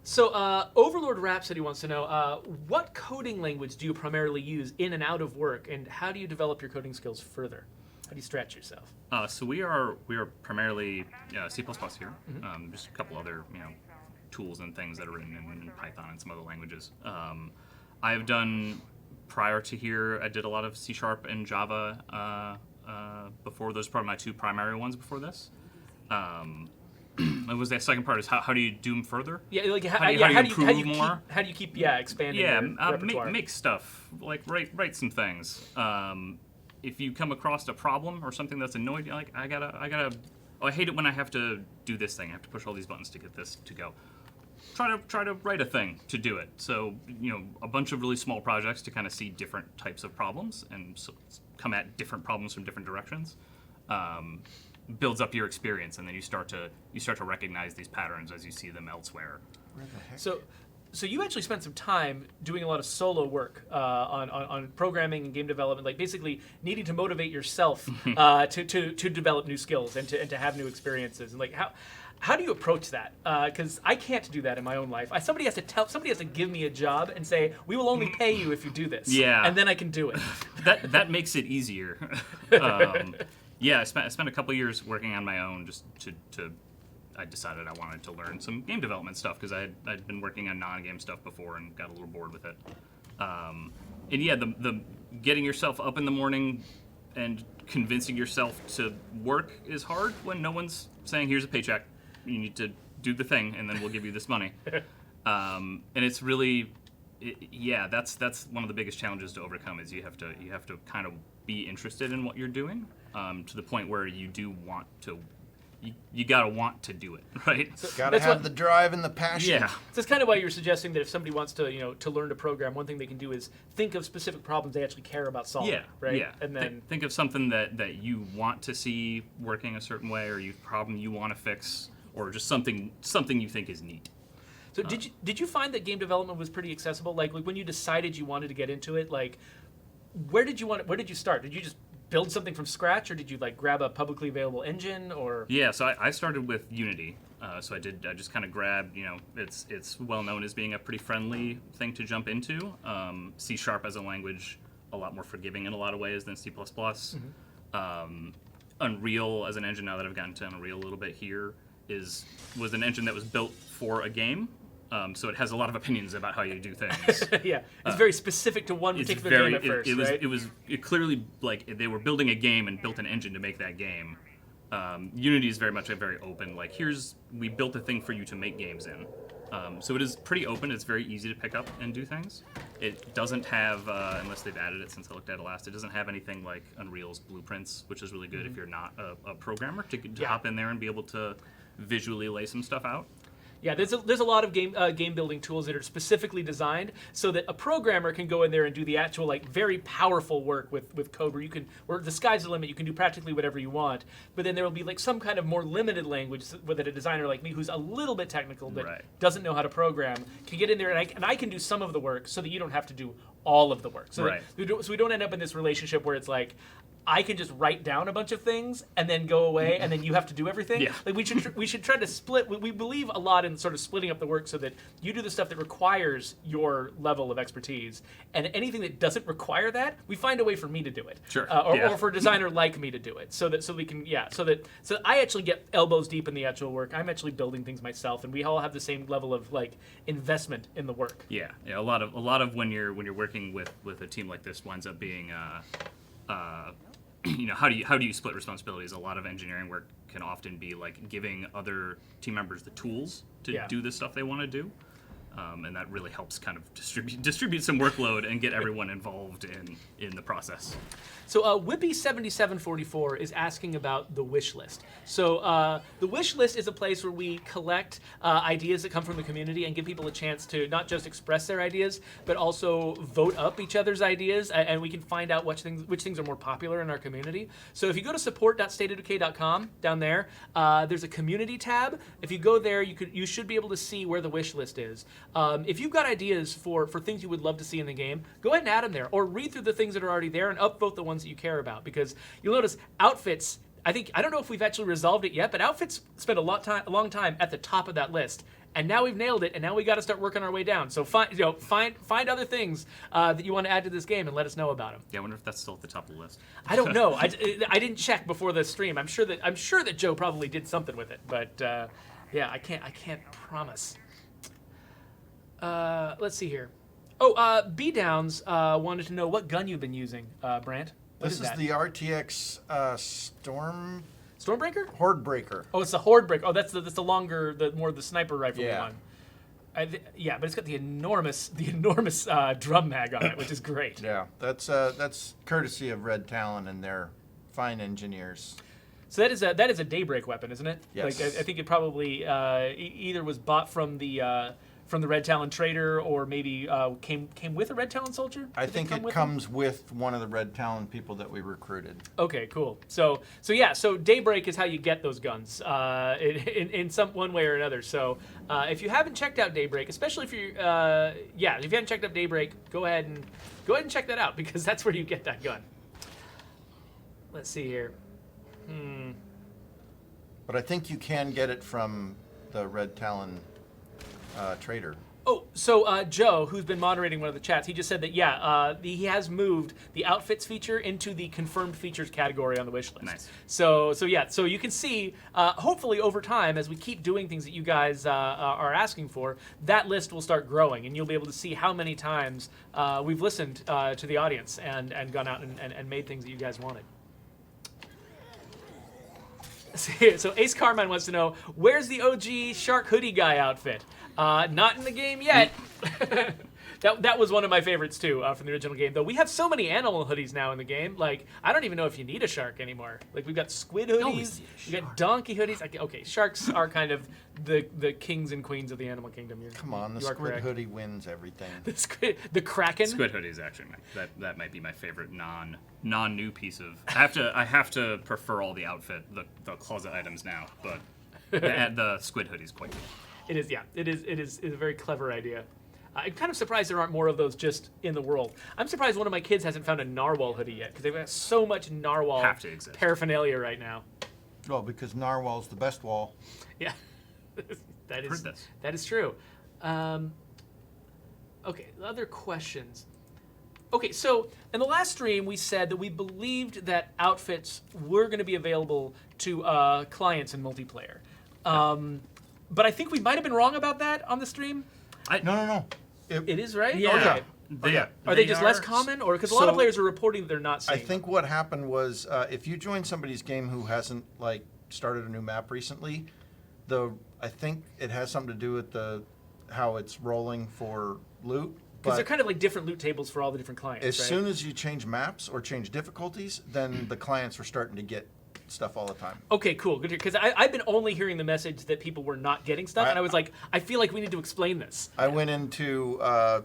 D: So Overlord Rhapsody wants to know, what coding language do you primarily use in and out of work, and how do you develop your coding skills further? How do you stretch yourself?
B: So we are primarily C++ here. Just a couple other tools and things that are written in Python and some other languages. I've done, prior to here, I did a lot of C# and Java before. Those are probably my two primary ones before this. What was that second part? Is how do you do them further?
D: Yeah, like
B: how do you improve more?
D: How do you keep expanding your repertoire?
B: Make stuff, like write some things. If you come across a problem or something that's annoyed you, like I hate it when I have to do this thing. I have to push all these buttons to get this to go. Try to write a thing to do it. So a bunch of really small projects to kind of see different types of problems and so come at different problems from different directions. Builds up your experience, and then you start to recognize these patterns as you see them elsewhere.
C: Where the heck?
D: So you actually spent some time doing a lot of solo work on programming and game development, like basically needing to motivate yourself to develop new skills and to have new experiences. And like how do you approach that? Because I can't do that in my own life. Somebody has to give me a job and say, we will only pay you if you do this.
B: Yeah.
D: And then I can do it.
B: that makes it easier. Yeah, I spent a couple years working on my own just to I decided I wanted to learn some game development stuff because I'd been working on non-game stuff before and got a little bored with it. And yeah, the getting yourself up in the morning and convincing yourself to work is hard when no one's saying, here's a paycheck, you need to do the thing, and then we'll give you this money. And it's really, that's one of the biggest challenges to overcome is you have to kind of be interested in what you're doing. To the point where you do want to, you gotta want to do it, right?
C: So gotta have the drive and the passion.
B: Yeah.
D: So that's kind of why you're suggesting that if somebody wants to, to learn to program, one thing they can do is think of specific problems they actually care about solving.
B: Yeah.
D: Right.
B: Yeah.
D: And then
B: think of something that you want to see working a certain way, or problem you want to fix, or just something you think is neat.
D: So did you find that game development was pretty accessible? Like when you decided you wanted to get into it, like where did you start? Did you just build something from scratch, or did you like grab a publicly available engine, or? Yeah,
B: so I started with Unity. So I just kind of grabbed, it's well known as being a pretty friendly thing to jump into. C# as a language, a lot more forgiving in a lot of ways than C++. Unreal as an engine, now that I've gotten to Unreal a little bit here, was an engine that was built for a game. So it has a lot of opinions about how you do things.
D: Yeah, it's very specific to one particular game at first, right?
B: It clearly, like, they were building a game and built an engine to make that game. Unity is very much very open, like, we built a thing for you to make games in. So it is pretty open. It's very easy to pick up and do things. It doesn't have, unless they've added it since I looked at it last, it doesn't have anything like Unreal's blueprints, which is really good if you're not a programmer to hop in there and be able to visually lay some stuff out.
D: Yeah, there's a lot of game building tools that are specifically designed so that a programmer can go in there and do the actual like very powerful work with code where the sky's the limit. You can do practically whatever you want. But then there will be like some kind of more limited language that a designer like me, who's a little bit technical but doesn't know how to program, can get in there and I can do some of the work so that you don't have to do all of the work. So we don't end up in this relationship where it's like, I can just write down a bunch of things and then go away, and then you have to do everything. Yeah. Like we should try to split. We believe a lot in sort of splitting up the work so that you do the stuff that requires your level of expertise, and anything that doesn't require that, we find a way for me to do it.
B: Sure.
D: Or for a designer like me to do it, so I actually get elbows deep in the actual work. I'm actually building things myself, and we all have the same level of like investment in the work.
B: Yeah. A lot of when you're working with a team like this winds up being. How do you split responsibilities? A lot of engineering work can often be like giving other team members the tools to do the stuff they want to do, and that really helps kind of distribute some workload and get everyone involved in the process.
D: So Whippy7744 is asking about the wish list. So the wish list is a place where we collect ideas that come from the community and give people a chance to not just express their ideas, but also vote up each other's ideas, and we can find out which things are more popular in our community. So if you go to support.stateofdecay.com, down there, there's a community tab. If you go there, you should be able to see where the wish list is. If you've got ideas for things you would love to see in the game, go ahead and add them there, or read through the things that are already there and upvote the ones that you care about, because you'll notice Outfits, I don't know if we've actually resolved it yet, but Outfits spent a long time at the top of that list, and now we've nailed it, and now we got to start working our way down. So find other things that you want to add to this game and let us know about them.
B: Yeah, I wonder if that's still at the top of the list.
D: I don't know. I didn't check before the stream. I'm sure that Joe probably did something with it, but yeah, I can't promise. Let's see here. Oh, B Downs wanted to know what gun you've been using, Brant.
C: This is the RTX
D: Stormbreaker?
C: Hordebreaker.
D: Oh, it's the Hordebreaker. Oh, that's the longer, more the sniper rifle one. Yeah, but it's got the enormous drum mag on it, which is great.
C: Yeah, that's courtesy of Red Talon and their fine engineers.
D: So that is a Daybreak weapon, isn't it?
C: Yes.
D: Like I think it probably either was bought from the Red Talon trader, or maybe came with a Red Talon soldier?
C: I think it comes with one of the Red Talon people that we recruited.
D: Okay, cool. So Daybreak is how you get those guns in one way or another. So if you haven't checked out Daybreak, especially if you if you haven't checked out Daybreak, go ahead and check that out, because that's where you get that gun. Let's see here.
C: But I think you can get it from the Red Talon trader.
D: Oh, so Joe, who's been moderating one of the chats, he just said that he has moved the outfits feature into the confirmed features category on the wish list.
B: Nice.
D: So you can see, hopefully over time, as we keep doing things that you guys are asking for, that list will start growing, and you'll be able to see how many times we've listened to the audience and gone out and made things that you guys wanted. So Ace Carmine wants to know, where's the OG Shark Hoodie guy outfit? Not in the game yet. That was one of my favorites too, from the original game. Though we have so many animal hoodies now in the game, like I don't even know if you need a shark anymore. Like we've got squid hoodies, we got donkey hoodies. Okay, sharks are kind of the kings and queens of the animal kingdom.
C: Come on, the squid hoodie wins everything.
D: The kraken.
B: Squid hoodie is actually that might be my favorite non-new piece of. I have to prefer all the outfit, the closet items now, but the squid hoodie is quite good.
D: It is, yeah. It is a very clever idea. I'm kind of surprised there aren't more of those just in the world. I'm surprised one of my kids hasn't found a narwhal hoodie yet, because they've got so much narwhal paraphernalia right now.
C: Well, because narwhal's the best wall.
D: Yeah, that is true. Okay, other questions. Okay, so in the last stream, we said that we believed that outfits were going to be available to clients in multiplayer. But I think we might have been wrong about that on the stream.
C: No.
D: It is, right?
B: Yeah.
D: Okay. Are they just less common? Or because a lot of players are reporting that they're not seeing
C: I think what happened was if you join somebody's game who hasn't started a new map recently, I think it has something to do with the how it's rolling for loot.
D: Because
C: But
D: they're kind of like different loot tables for all the different clients,
C: as
D: right?
C: soon as you change maps or change difficulties, then the clients were starting to get stuff all the time.
D: Okay, cool. Good. Because I've been only hearing the message that people were not getting stuff, and I was like, I feel like we need to explain this.
C: I went into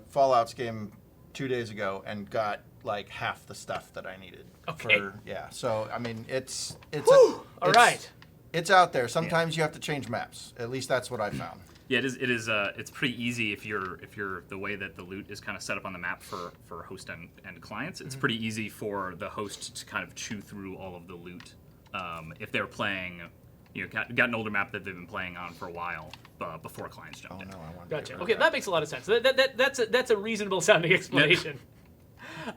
C: Fallout's game 2 days ago and got like half the stuff that I needed.
D: Okay.
C: So I mean, it's
D: All right.
C: It's out there. Sometimes you have to change maps. At least that's what I found.
B: Yeah, it is. It's pretty easy if you're the way that the loot is kind of set up on the map for host and clients. It's pretty easy for the host to kind of chew through all of the loot if they're playing, got an older map that they've been playing on for a while before clients jumped in.
C: I wanted
D: Gotcha.
C: to get rid
D: Okay,
C: of
D: that makes a lot of sense. That's a reasonable sounding explanation.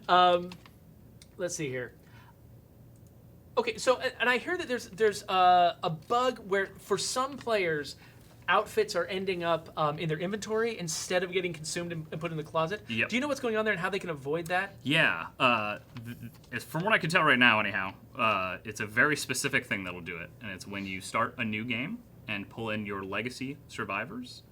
D: Let's see here. Okay, so and I hear that there's a bug where for some players, outfits are ending up in their inventory instead of getting consumed and put in the closet.
B: Yep.
D: Do you know what's going on there and how they can avoid that?
B: Yeah, from what I can tell right now, anyhow, it's a very specific thing that'll do it, and it's when you start a new game and pull in your legacy survivors.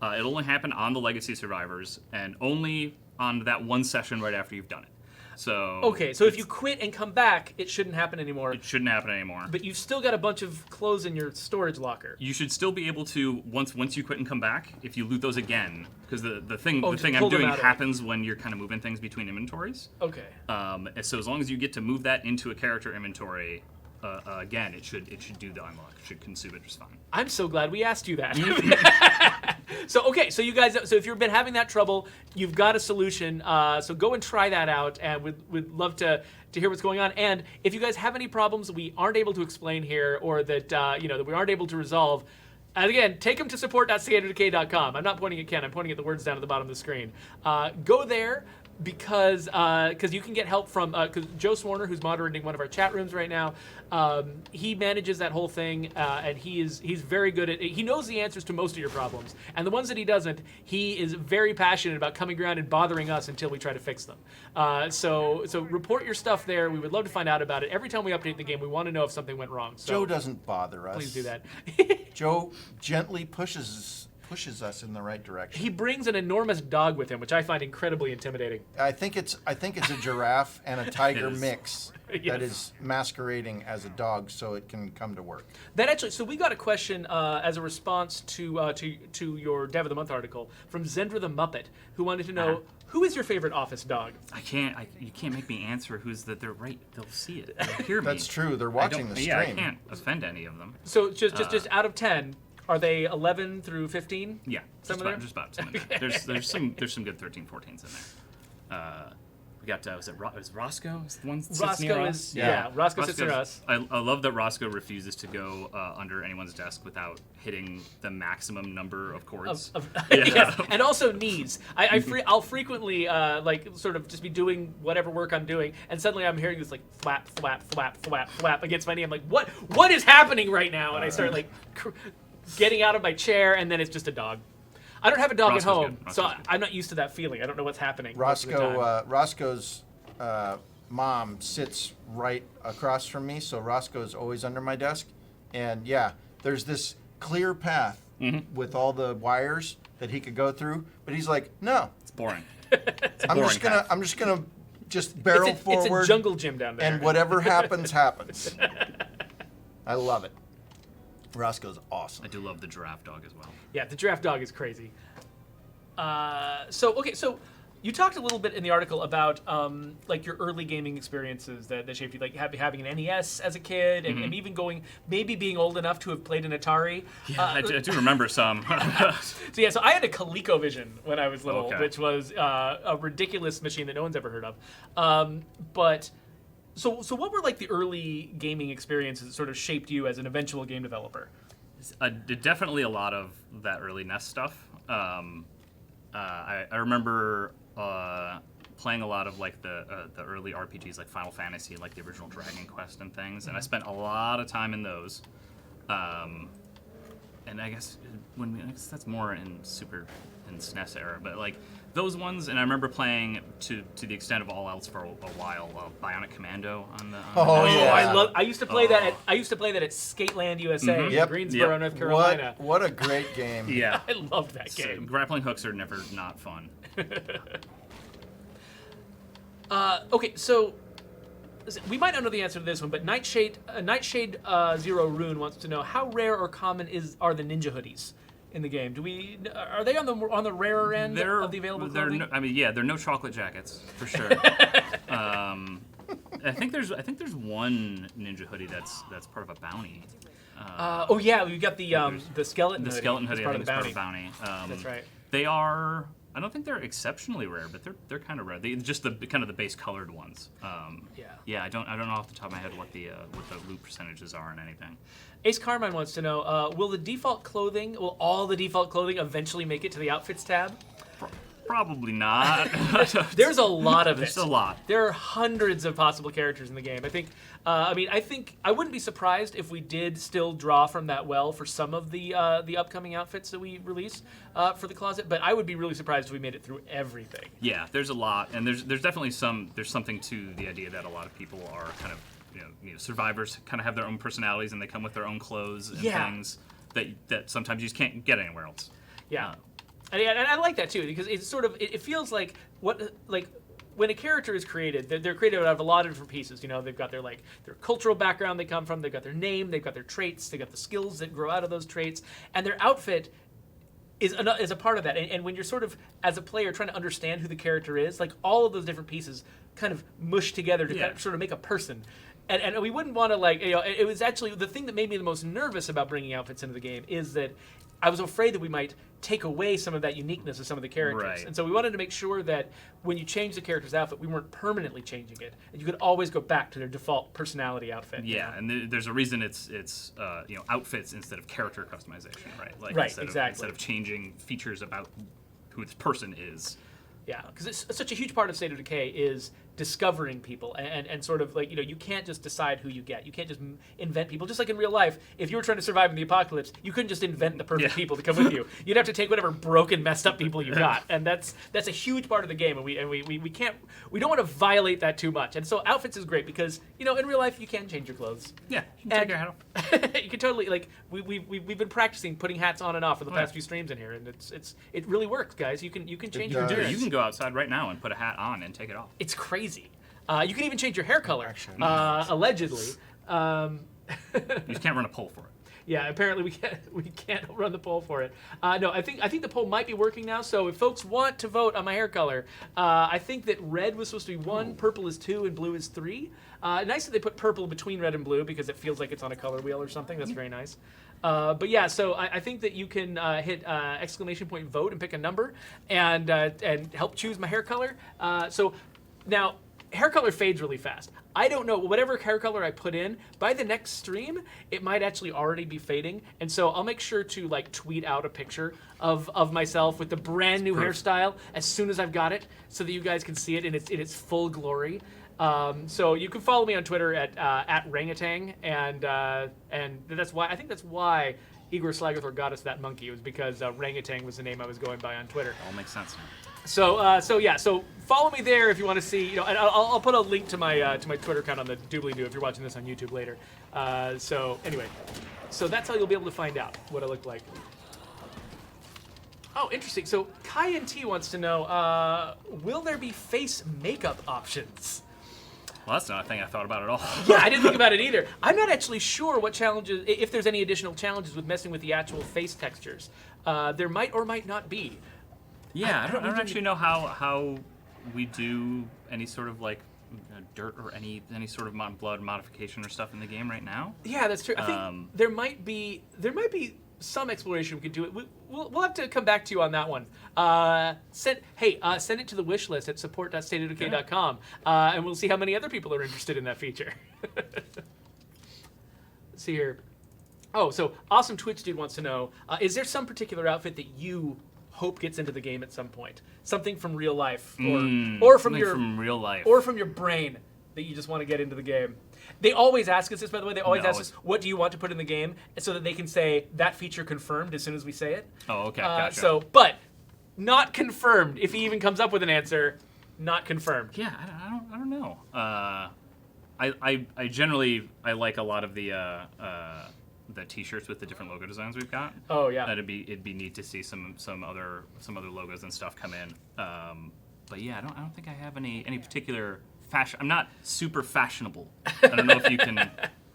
B: It'll only happen on the legacy survivors and only on that one session right after you've done it. So
D: Okay, so if you quit and come back, it shouldn't happen anymore.
B: it shouldn't happen anymore.
D: But you've still got a bunch of clothes in your storage locker.
B: You should still be able to once you quit and come back, if you loot those again, because the thing
D: just
B: I'm
D: pull them
B: doing
D: out of it.
B: happens when you're kind of moving things between inventories.
D: Okay.
B: And so as long as you get to move that into a character inventory again, it should do the unlock. It should consume it just fine.
D: I'm so glad we asked you that. So you guys, if you've been having that trouble, you've got a solution. So go and try that out, and we'd love to hear what's going on. And if you guys have any problems we aren't able to explain here, or that that we aren't able to resolve, and again, take them to support.standarddecay.com. I'm not pointing at Ken. I'm pointing at the words down at the bottom of the screen. Go there. Because you can get help from because Joe Swarner, who's moderating one of our chat rooms right now, he manages that whole thing, and he's very good at it. He knows the answers to most of your problems, and the ones that he doesn't, he is very passionate about coming around and bothering us until we try to fix them. So report your stuff there. We would love to find out about it. Every time we update the game, we want to know if something went wrong. So
C: Joe doesn't bother us.
D: please do that.
C: Joe gently pushes us in the right direction.
D: He brings an enormous dog with him, which I find incredibly intimidating.
C: I think it's a giraffe and a tiger
B: It is.
C: mix
D: Yes.
C: that is masquerading as a dog, so it can come to work.
D: That actually, so we got a question as a response to your Dev of the Month article from Zendra the Muppet, who wanted to know who is your favorite office dog.
B: You can't make me answer who's that. They're right. They'll see it. They'll hear me.
C: That's true. They're watching the stream.
B: Yeah, I can't offend any of them.
D: So just out of 10, are they 11 through 15?
B: Yeah,
D: Some
B: just about. Some of there. There's some good 13, 14s in there. We got was Roscoe? Is the one that sits near
D: Roscoe
B: us?
D: is Roscoe sits near us.
B: I love that Roscoe refuses to go under anyone's desk without hitting the maximum number of chords.
D: Yes, and also knees. I'll frequently sort of just be doing whatever work I'm doing, and suddenly I'm hearing this like flap, flap, flap, flap, flap against my knee. I'm like, what is happening right now? And I start like getting out of my chair, and then it's just a dog. I don't have a dog
B: Roscoe's
D: at home,
B: good.
D: so
B: Roscoe's good.
D: I'm not used to that feeling. I don't know what's happening. most of the time.
C: Roscoe's mom sits right across from me, so Roscoe's always under my desk. And yeah, there's this clear path with all the wires that he could go through, but he's like, no,
B: It's boring.
C: I'm just gonna barrel forward.
D: It's a jungle gym down there.
C: And whatever happens, happens. I love it. Roscoe's awesome.
B: I do love the giraffe dog as well.
D: Yeah, the giraffe dog is crazy. So you talked a little bit in the article about like your early gaming experiences that shaped you, like having an NES as a kid, and even being old enough to have played an Atari.
B: Yeah, I do remember some.
D: So I had a ColecoVision when I was little,
B: Okay.
D: which was a ridiculous machine that no one's ever heard of. So what were like the early gaming experiences that sort of shaped you as an eventual game developer?
B: Definitely a lot of that early NES stuff. I remember playing a lot of like the early RPGs like Final Fantasy, like the original Dragon Quest and things, and I spent a lot of time in those. And I guess that's more in Super and SNES era, but like those ones, and I remember playing to the extent of all else for a while. Bionic Commando on the.
C: Oh, yeah.
D: I used to play that. I used to play that at Skateland USA in
C: Yep.
D: Greensboro,
B: Yep.
D: North Carolina.
C: What a great game.
B: Yeah.
D: I loved that
B: So,
D: game.
B: grappling hooks are never not fun.
D: Okay, so we might not know the answer to this one, but Nightshade Zero Rune wants to know how rare or common are the ninja hoodies in the game? Are they on the rarer end of the available clothing?
B: They're no chocolate jackets for sure. I think there's one ninja hoodie that's part of a bounty.
D: Oh yeah, we got the skeleton hoodie.
B: The skeleton hoodie,
D: as
B: I think,
D: part
B: is
D: of
B: part
D: the
B: of
D: bounty.
B: bounty.
D: That's right.
B: They are. I don't think they're exceptionally rare, but they're kind of rare. Just the kind of the base colored ones. Yeah. I don't know off the top of my head what the loot percentages are and anything.
D: Ace Carmine wants to know: will all the default clothing eventually make it to the outfits tab?
B: Probably not.
D: There's a lot of
B: There's
D: it.
B: a lot.
D: There are hundreds of possible characters in the game. I think I wouldn't be surprised if we did still draw from that well for some of the upcoming outfits that we release for the closet. But I would be really surprised if we made it through everything.
B: Yeah, there's a lot, and there's definitely something to the idea that a lot of people are kind of survivors kind of have their own personalities and they come with their own clothes and things that sometimes you just can't get anywhere else.
D: Yeah. And I like that too because it's sort of it feels like when a character is created, they're created out of a lot of different pieces. They've got their cultural background they come from, they've got their name, they've got their traits, they've got the skills that grow out of those traits, and their outfit is a part of that. And when you're sort of as a player trying to understand who the character is, all of those different pieces kind of mush together to kind of sort of make a person. And we wouldn't want to it was actually the thing that made me the most nervous about bringing outfits into the game is that I was afraid that we might take away some of that uniqueness of some of the characters.
B: Right.
D: And so we wanted to make sure that when you change the character's outfit, we weren't permanently changing it. And you could always go back to their default personality outfit.
B: Yeah, and there's a reason it's outfits instead of character customization, right?
D: Right, exactly.
B: Instead of changing features about who this person is.
D: Yeah, because it's such a huge part of State of Decay is discovering people and sort of you can't just decide who you get. You can't just invent people. Just like in real life, if you were trying to survive in the apocalypse, you couldn't just invent the perfect people to come with you. You'd have to take whatever broken, messed up people you got, and that's a huge part of the game. And we don't want to violate that too much. And so outfits is great because in real life you can change your clothes.
B: Yeah, you can take your hat off.
D: You can totally we've been practicing putting hats on and off for the past few streams in here, and it really works, guys. You can change your
C: does.
D: appearance.
B: You can go outside right now and put a hat on and take it off.
D: It's crazy. You can even change your hair color, allegedly.
B: You just can't run a poll for it.
D: Yeah, apparently we can't run the poll for it. No, I think the poll might be working now. So if folks want to vote on my hair color, I think that red was supposed to be 1, purple is 2, and blue is 3. Nice that they put purple between red and blue because it feels like it's on a color wheel or something. That's very nice. But yeah, so I think that you can hit exclamation point vote and pick a number and help choose my hair color. So now, hair color fades really fast. I don't know, whatever hair color I put in, by the next stream, it might actually already be fading. And so I'll make sure to tweet out a picture of myself with the brand new hairstyle as soon as I've got it so that you guys can see it in its full glory. So you can follow me on Twitter at Rangatang, and that's why Igor Slagathor got us that monkey. It was because Rangatang was the name I was going by on Twitter.
B: All makes sense now.
D: So follow me there if you want to see. And I'll put a link to my Twitter account on the doobly-doo if you're watching this on YouTube later. So anyway, that's how you'll be able to find out what I look like. Oh, interesting. So Kai and T wants to know, will there be face makeup options?
B: Well, that's not a thing I thought about at all.
D: Yeah, I didn't think about it either. I'm not actually sure what challenges, if there's any additional challenges with messing with the actual face textures. There might or might not be.
B: Yeah, I don't actually know how we do any sort of dirt or any sort of blood modification or stuff in the game right now.
D: Yeah, that's true. I think there might be some exploration we could do it. We'll have to come back to you on that one. Send it to the wish list at support.stateofdecay.com, and we'll see how many other people are interested in that feature. Let's see here. Oh, so Awesome Twitch Dude wants to know, is there some particular outfit that you hope gets into the game at some point? Something from real life, or from
B: real life,
D: or from your brain that you just want to get into the game. They always ask us this, by the way. They always ask us, what do you want to put in the game? So that they can say, that feature confirmed as soon as we say it.
B: Oh, okay, gotcha.
D: So, but not confirmed. If he even comes up with an answer, not confirmed.
B: Yeah, I don't know. I generally like a lot of the T-shirts with the different logo designs we've got.
D: Oh yeah.
B: It'd be neat to see some other logos and stuff come in. But yeah, I don't think I have any particular fashion. I'm not super fashionable. I don't know if you can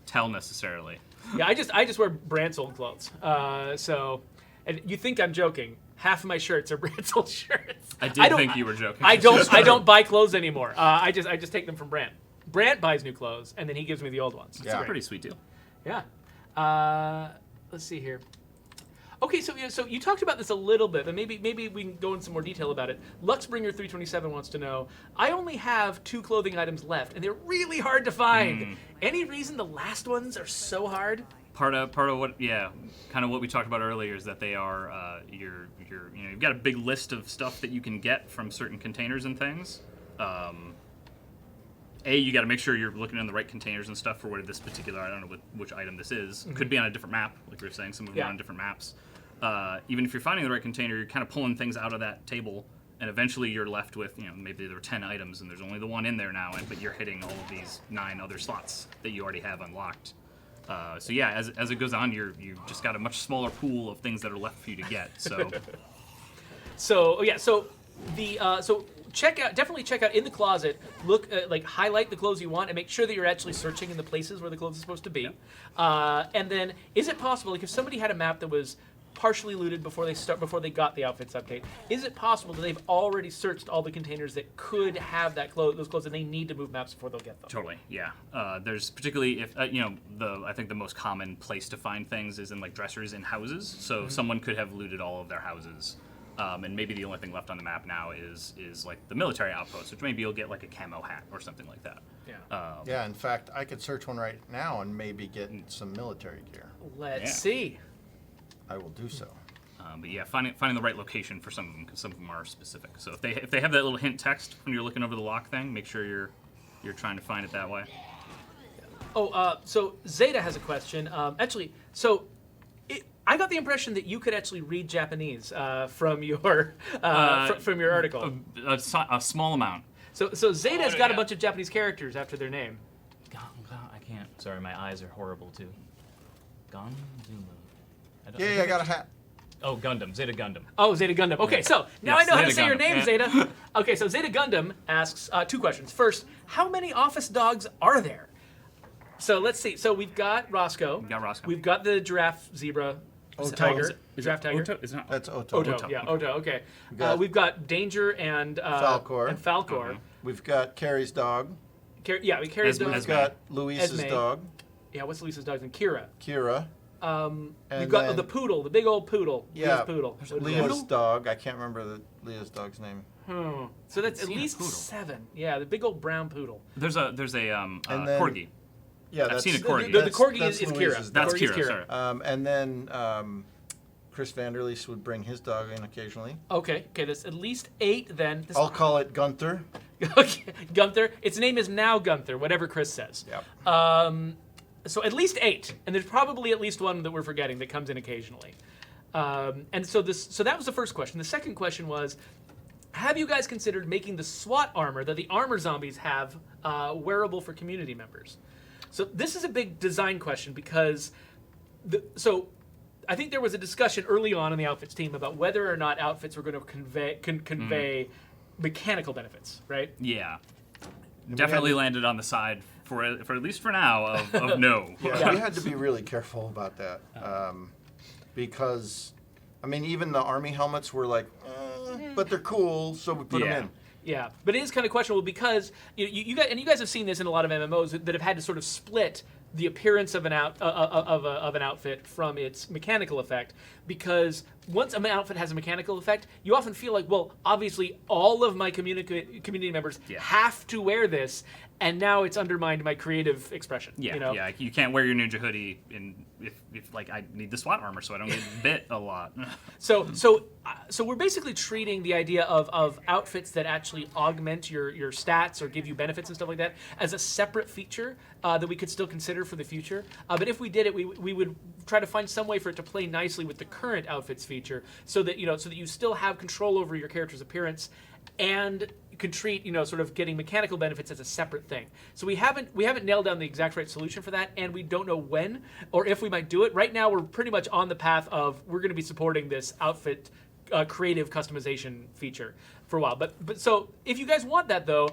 B: tell necessarily.
D: Yeah, I just wear Brant's old clothes. So, and you think I'm joking? Half of my shirts are Brant's old shirts.
B: I did think you were joking.
D: I don't buy clothes anymore. I just take them from Brant. Brant buys new clothes, and then he gives me the old ones.
B: It's a pretty sweet deal.
D: Yeah. Let's see here. Okay, so you talked about this a little bit, but maybe we can go into some more detail about it. Luxbringer327 wants to know, I only have 2 clothing items left, and they're really hard to find. Any reason the last ones are so hard?
B: Part of what, kind of what we talked about earlier is that they are you've got a big list of stuff that you can get from certain containers and things. You got to make sure you're looking in the right containers and stuff for what this particular, I don't know which item this is.
D: Mm-hmm.
B: Could be on a different map, like we were saying, some of them are on different maps. Even if you're finding the right container, you're kind of pulling things out of that table, and eventually you're left with, maybe there were 10 items and there's only the one in there now, but you're hitting all of these 9 other slots that you already have unlocked. As it goes on, you just got a much smaller pool of things that are left for you to get. So. Definitely check out in the closet. Look, highlight the clothes you want, and make sure that you're actually searching in the places where the clothes are supposed to be. And then, is it possible, if somebody had a map that was partially looted before they got the outfits update, is it possible that they've already searched all the containers that could have those clothes, and they need to move maps before they'll get them? Totally, yeah. There's particularly if I think the most common place to find things is in dressers in houses. So someone could have looted all of their houses. And maybe the only thing left on the map now is the military outpost, which maybe you'll get a camo hat or something like that.
C: Yeah. In fact, I could search one right now and maybe get some military gear.
D: Let's see.
C: I will do so.
B: But yeah, finding the right location for some of them, because some of them are specific. So if they have that little hint text when you're looking over the lock thing, make sure you're trying to find it that way.
D: So Zeta has a question. I got the impression that you could actually read Japanese from your article.
B: A small amount.
D: So Zeta's got a bunch of Japanese characters after their name.
E: I can't. Sorry, my eyes are horrible too. Gonzuma.
C: I got a hat.
E: Oh, Gundam. Zeta Gundam.
D: Oh, Zeta Gundam. Okay, so now I know how to
B: Zeta
D: say your
B: Gundam,
D: name,
B: yeah.
D: Zeta. Okay, so Zeta Gundam asks 2 questions. First, how many office dogs are there? So let's see. So we've got Roscoe.
B: We got Roscoe.
D: We've got the giraffe, zebra, tiger. Giraffe, tiger.
B: Oto? Is it
C: That's Oto.
D: Oto. Yeah, Oto. Okay. We've got Danger and
C: Falcor.
D: And Falcor.
C: We've got Carrie's dog.
D: We Carrie's dog.
C: We've got Luis's
D: Esme.
C: dog.
D: Yeah, what's Lisa's dog's name? Kira.
C: Kira.
D: We've got the poodle, the big old poodle.
C: Yeah.
D: Leah's poodle.
C: Leah's dog. I can't remember Leah's dog's name.
D: So that's at
B: seen a
D: least
B: poodle.
D: 7. Yeah, the big old brown poodle.
B: There's a
C: then-
B: corgi.
C: Yeah,
B: I've seen a corgi.
D: The corgi
C: that's
D: is
C: Louise's
D: Kira.
C: dog.
B: That's
D: Corgi's
B: Kira, sorry.
C: And then Chris Vanderleest would bring his dog in occasionally.
D: Okay, that's at least 8 then.
C: I'll call it Gunther.
D: Okay, Gunther. Its name is now Gunther, whatever Chris says.
C: Yep.
D: So at least 8, and there's probably at least one that we're forgetting that comes in occasionally. And so that was the first question. The second question was, have you guys considered making the SWAT armor that the armor zombies have wearable for community members? So this is a big design question because, I think there was a discussion early on in the outfits team about whether or not outfits were going to convey mechanical benefits, right?
B: Yeah. Definitely landed on the side for at least for now of no.
C: Yeah, we had to be really careful about that because, even the army helmets were but they're cool, so we put them in.
D: Yeah, but it is kind of questionable because you guys have seen this in a lot of MMOs that have had to sort of split the appearance of an outfit from its mechanical effect, because once an outfit has a mechanical effect, you often feel like, well, obviously all of my community members have to wear this, and now it's undermined my creative expression.
B: Yeah,
D: you know?
B: yeah. You can't wear your ninja hoodie if like I need the SWAT armor so I don't get bit a lot.
D: So we're basically treating the idea of outfits that actually augment your stats or give you benefits and stuff like that as a separate feature that we could still consider for the future. But if we did it, we would try to find some way for it to play nicely with the current outfits feature, so that you still have control over your character's appearance, and you can treat sort of getting mechanical benefits as a separate thing. So we haven't nailed down the exact right solution for that, and we don't know when or if we might do it. Right now, we're pretty much on the path of we're going to be supporting this outfit creative customization feature for a while. But so if you guys want that though,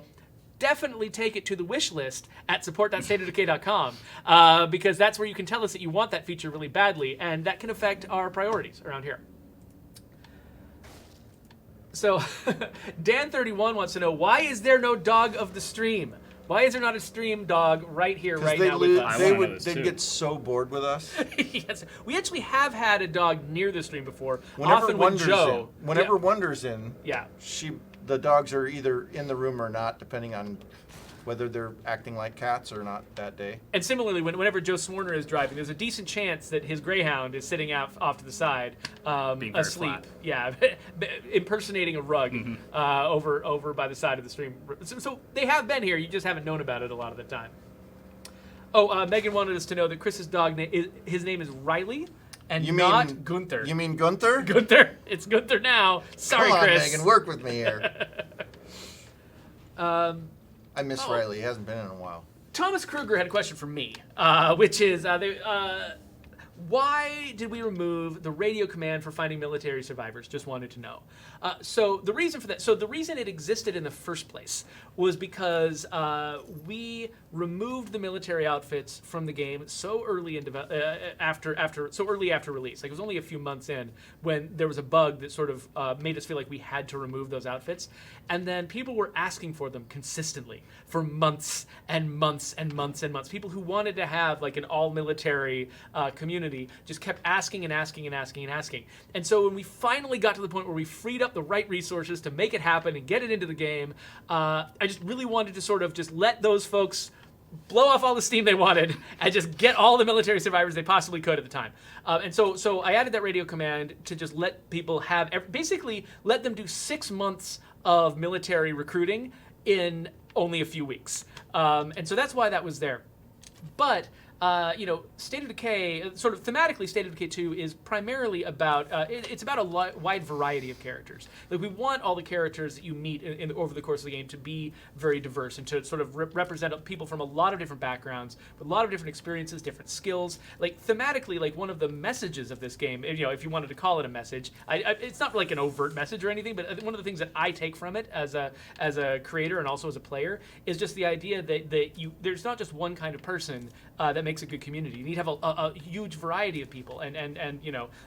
D: definitely take it to the wish list at support.stateofdecay.com, because that's where you can tell us that you want that feature really badly, and that can affect our priorities around here. So, Dan31 wants to know, why is there no dog of the stream? Why is there not a stream dog right here, right now with us?
C: They'd get so bored with us.
D: Yes, we actually have had a dog near the stream before.
C: Whenever
D: often with Joe.
C: Wonder's in,
D: Yeah.
C: the dogs are either in the room or not, depending on whether they're acting like cats or not that day.
D: And similarly, whenever Joe Swarner is driving, there's a decent chance that his Greyhound is sitting off to the side,
B: Being very
D: asleep.
B: flat.
D: Yeah, impersonating a rug over by the side of the stream. So they have been here. You just haven't known about it a lot of the time. Oh, Megan wanted us to know that Chris's dog his name is Riley, and not Gunther.
C: You mean Gunther?
D: Gunther. It's Gunther now. Sorry,
C: Come on,
D: Chris.
C: Megan, work with me here. I miss
D: Oh.
C: Riley. He hasn't been in a while.
D: Thomas Kruger had a question for me, which is, why did we remove the radio command for finding military survivors? Just wanted to know. So the reason for that, the reason it existed in the first place was because we removed the military outfits from the game so early after release. Like, it was only a few months in when there was a bug that sort of made us feel like we had to remove those outfits, and then people were asking for them consistently for months and months and months and months. People who wanted to have like an all-military community just kept asking and asking and asking and asking. And so when we finally got to the point where we freed up the right resources to make it happen and get it into the game, I just really wanted to sort of just let those folks blow off all the steam they wanted and just get all the military survivors they possibly could at the time. And so I added that radio command to just let people basically let them do 6 months of military recruiting in only a few weeks. And so that's why that was there. But State of Decay, sort of thematically, State of Decay 2 is primarily about, it's about a wide variety of characters. Like, we want all the characters that you meet over the course of the game to be very diverse and to sort of represent people from a lot of different backgrounds, with a lot of different experiences, different skills. Like, thematically, like, one of the messages of this game, if you wanted to call it a message, it's not like an overt message or anything, but one of the things that I take from it as a creator and also as a player is just the idea that there's not just one kind of person that makes a good community. You need to have a huge variety of people and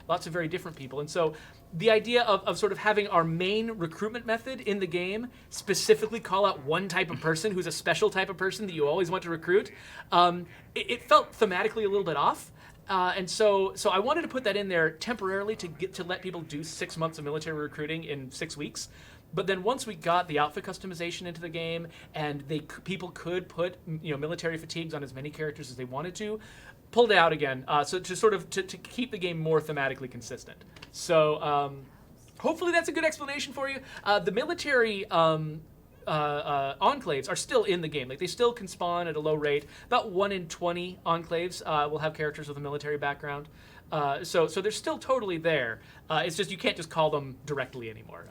D: lots of very different people. And so the idea of sort of having our main recruitment method in the game specifically call out one type of person who's a special type of person that you always want to recruit, it felt thematically a little bit off. And so I wanted to put that in there temporarily to let people do 6 months of military recruiting in 6 weeks. But then once we got the outfit customization into the game, and people could put military fatigues on as many characters as they wanted to, pulled it out again. So to sort of to keep the game more thematically consistent. So hopefully that's a good explanation for you. The military enclaves are still in the game. Like, they still can spawn at a low rate. About 1 in 20 enclaves will have characters with a military background. So they're still totally there. It's just you can't just call them directly anymore.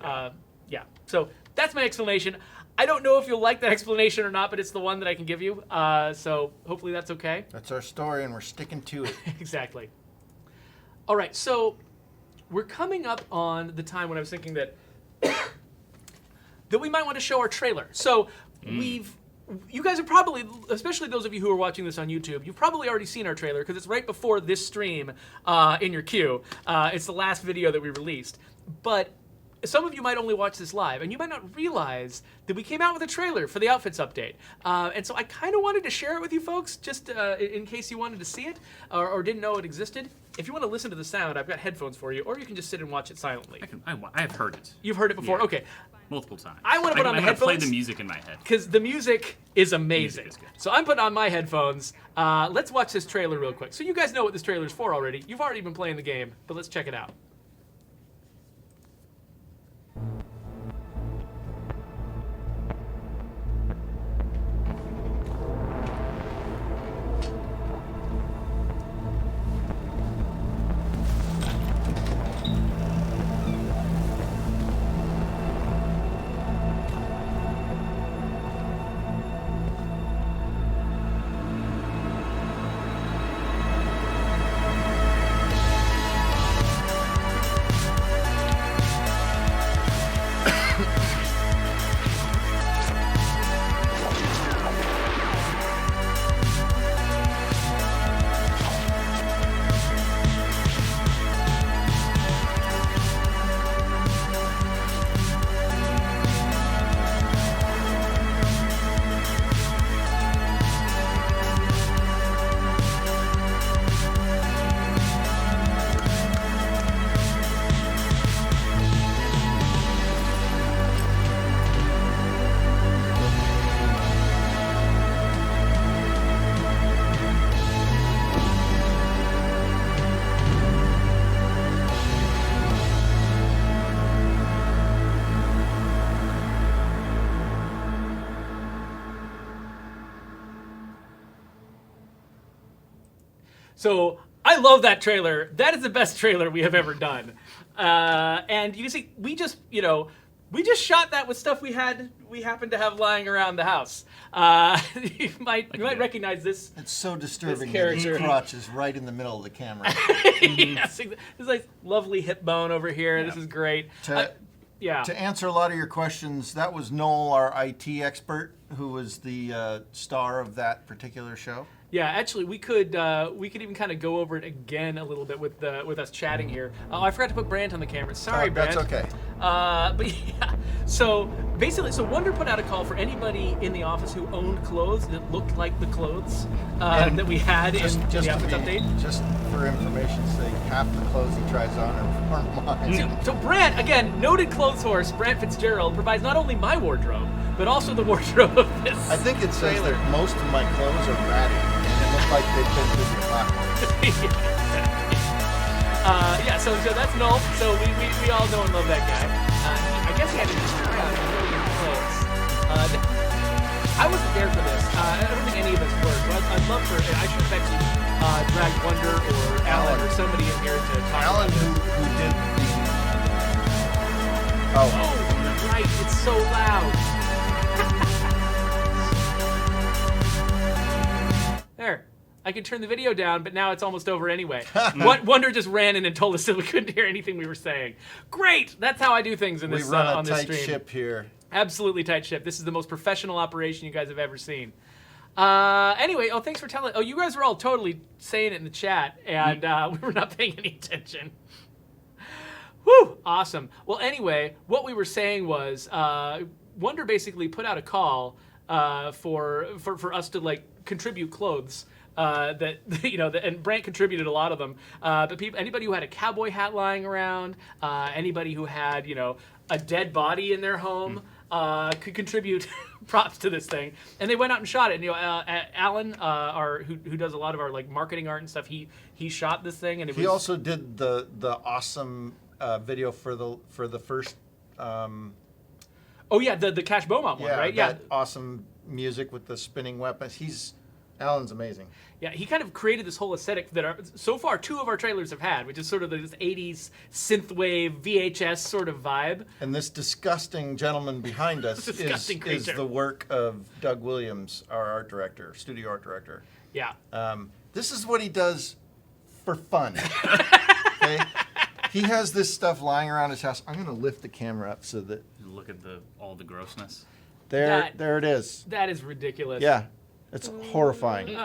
D: Yeah, so that's my explanation. I don't know if you'll like that explanation or not, but it's the one that I can give you. So hopefully that's okay.
C: That's our story, and we're sticking to it.
D: Exactly. All right, so we're coming up on the time when I was thinking that we might want to show our trailer. So you guys have probably, especially those of you who are watching this on YouTube, you've probably already seen our trailer because it's right before this stream in your queue. It's the last video that we released. But some of you might only watch this live, and you might not realize that we came out with a trailer for the Outfits update. And so I kind of wanted to share it with you folks, just in case you wanted to see it or didn't know it existed. If you want to listen to the sound, I've got headphones for you, or you can just sit and watch it silently.
B: I have heard it.
D: You've heard it before?
B: Yeah.
D: Okay.
B: multiple times.
D: I wanna put on
B: I
D: the
B: gotta play
D: headphones.
B: the music in my head.
D: Because the music is amazing.
B: Music is good.
D: So I'm putting on my headphones. Let's watch this trailer real quick. So you guys know what this trailer is for already. You've already been playing the game, but let's check it out. So I love that trailer. That is the best trailer we have ever done. And you see, we just shot that with stuff we happened to have lying around the house. You might recognize this.
C: It's so disturbing that
D: character.
C: his crotch is right in the middle of the camera.
D: Yes, there's like lovely hip bone over here.
B: Yeah.
D: This is great.
C: To answer a lot of your questions, that was Noel, our IT expert, who was the star of that particular show.
D: Yeah, actually, we could even kind of go over it again a little bit with us chatting here. I forgot to put Brant on the camera. Sorry, Brant.
C: That's okay.
D: But yeah, so basically, Wonder put out a call for anybody in the office who owned clothes that looked like the clothes that we had in the Oufits update.
C: Just for information's sake, half the clothes he tries on are mine.
D: So Brant, again, noted clothes horse, Brant Fitzgerald, provides not only my wardrobe, but also the wardrobe of this
C: I think it says
D: trailer.
C: that most of my clothes are ratty and look like they've been through the platform.
D: Yeah, so that's Noel. So we all know and love that guy. I guess he had to just try on a million clothes. I wasn't there for this. I don't think any of us were. So I'd love for. I should have actually dragged Wonder or Alan or somebody in here to talk
C: Alan,
D: about
C: who
D: this.
C: did the...
D: Oh, right. It's so loud. There. I could turn the video down, but now it's almost over anyway. Wonder just ran in and told us that we couldn't hear anything we were saying. Great! That's how I do things in
C: We
D: this
C: run a
D: on this
C: tight
D: stream.
C: ship here.
D: Absolutely tight ship. This is the most professional operation you guys have ever seen. Anyway, thanks for telling. Oh, you guys were all totally saying it in the chat, and we were not paying any attention. Whew! Awesome. Well, anyway, what we were saying was Wonder basically put out a call for us to like contribute clothes. And Brant contributed a lot of them. But anybody who had a cowboy hat lying around, anybody who had a dead body in their home, could contribute props to this thing. And they went out and shot it. And Alan, who does a lot of our like marketing art and stuff, he shot this thing. And
C: He also did the awesome video for the first.
D: Oh yeah, the Cash Beaumont one, right? Yeah,
C: that awesome music with the spinning weapons. Alan's amazing.
D: Yeah, he kind of created this whole aesthetic that so far 2 of our trailers have had, which is sort of this 80s synthwave VHS sort of vibe.
C: And this disgusting gentleman behind us is the work of Doug Williams, our art director, studio art director.
D: Yeah.
C: This is what he does for fun. Okay? He has this stuff lying around his house. I'm going to lift the camera up so that...
B: Look at all the grossness.
C: There it is.
D: That is ridiculous.
C: Yeah. It's horrifying.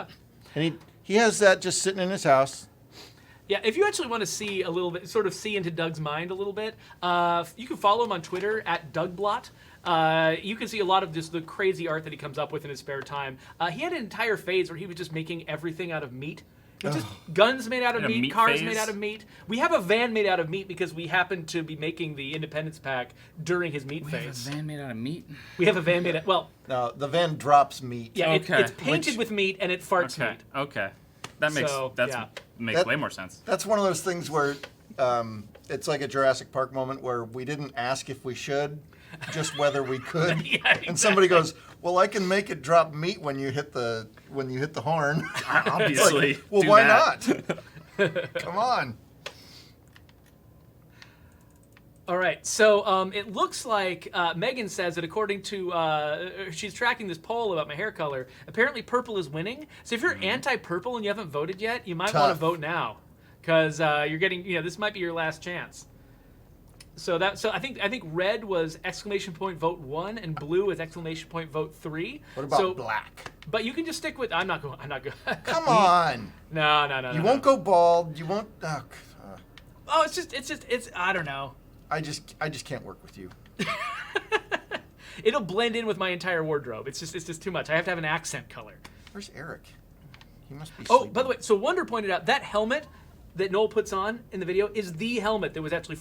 C: And he has that just sitting in his house.
D: Yeah, if you actually want to see a little bit, sort of see into Doug's mind a little bit, you can follow him on Twitter at DougBlot. You can see a lot of just the crazy art that he comes up with in his spare time. He had an entire phase where he was just making everything out of meat. It's just guns made out of
B: In a
D: meat,
B: meat
D: cars
B: phase?
D: made out of meat. We have a van made out of meat because we happened to be making the Independence Pack during his meat
B: We have a
D: phase.
B: van made out of meat.
D: We have a van made out. Well,
C: No, the van drops meat.
D: yeah,
B: Okay.
D: it's painted with meat and it farts
B: Okay.
D: meat.
B: Okay. That makes
D: So,
B: that's
D: yeah.
B: makes
C: That-
B: way more sense.
C: That's one of those things where it's like a Jurassic Park moment where we didn't ask if we should, just whether we could.
D: Yeah,
C: And somebody goes, "Well, I can make it drop meat when you hit the horn."
B: Obviously.
C: Like, well,
B: do
C: why
B: that.
C: not? Come on.
D: All right, so it looks like Megan says that according to she's tracking this poll about my hair color. Apparently, purple is winning. So if you're anti-purple and you haven't voted yet, you might want to
C: Tough.
D: vote now, because you're getting this might be your last chance. So I think red was !vote 1 and blue is !vote 3.
C: What about
D: so,
C: black?
D: But you can just stick with I'm not going.
C: Come on.
D: No.
C: You won't go bald. You won't.
D: Oh, it's I don't know.
C: I just can't work with you.
D: It'll blend in with my entire wardrobe. It's just too much. I have to have an accent color.
C: Where's Eric? He must be.
D: Oh,
C: sleeping.
D: by the way, so Wonder pointed out that helmet that Noel puts on in the video is the helmet that was actually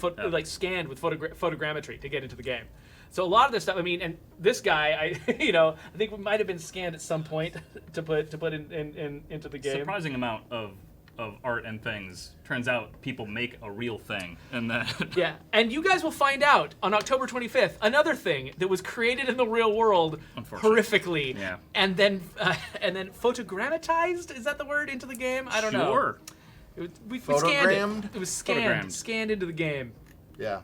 D: scanned with photogrammetry to get into the game. So a lot of this stuff, I mean, and this guy, I think it might have been scanned at some point to put into the game.
B: Surprising amount of art and things. Turns out people make a real thing, and then
D: Yeah, and you guys will find out on October 25th another thing that was created in the real world
B: Unfortunately.
D: horrifically,
B: Yeah.
D: and then photogrammetized. Is that the word into the game? I don't know.
B: Sure.
D: We scanned
C: Photogrammed?
D: it. It was
B: Photogrammed.
D: scanned into the game.
C: Yeah,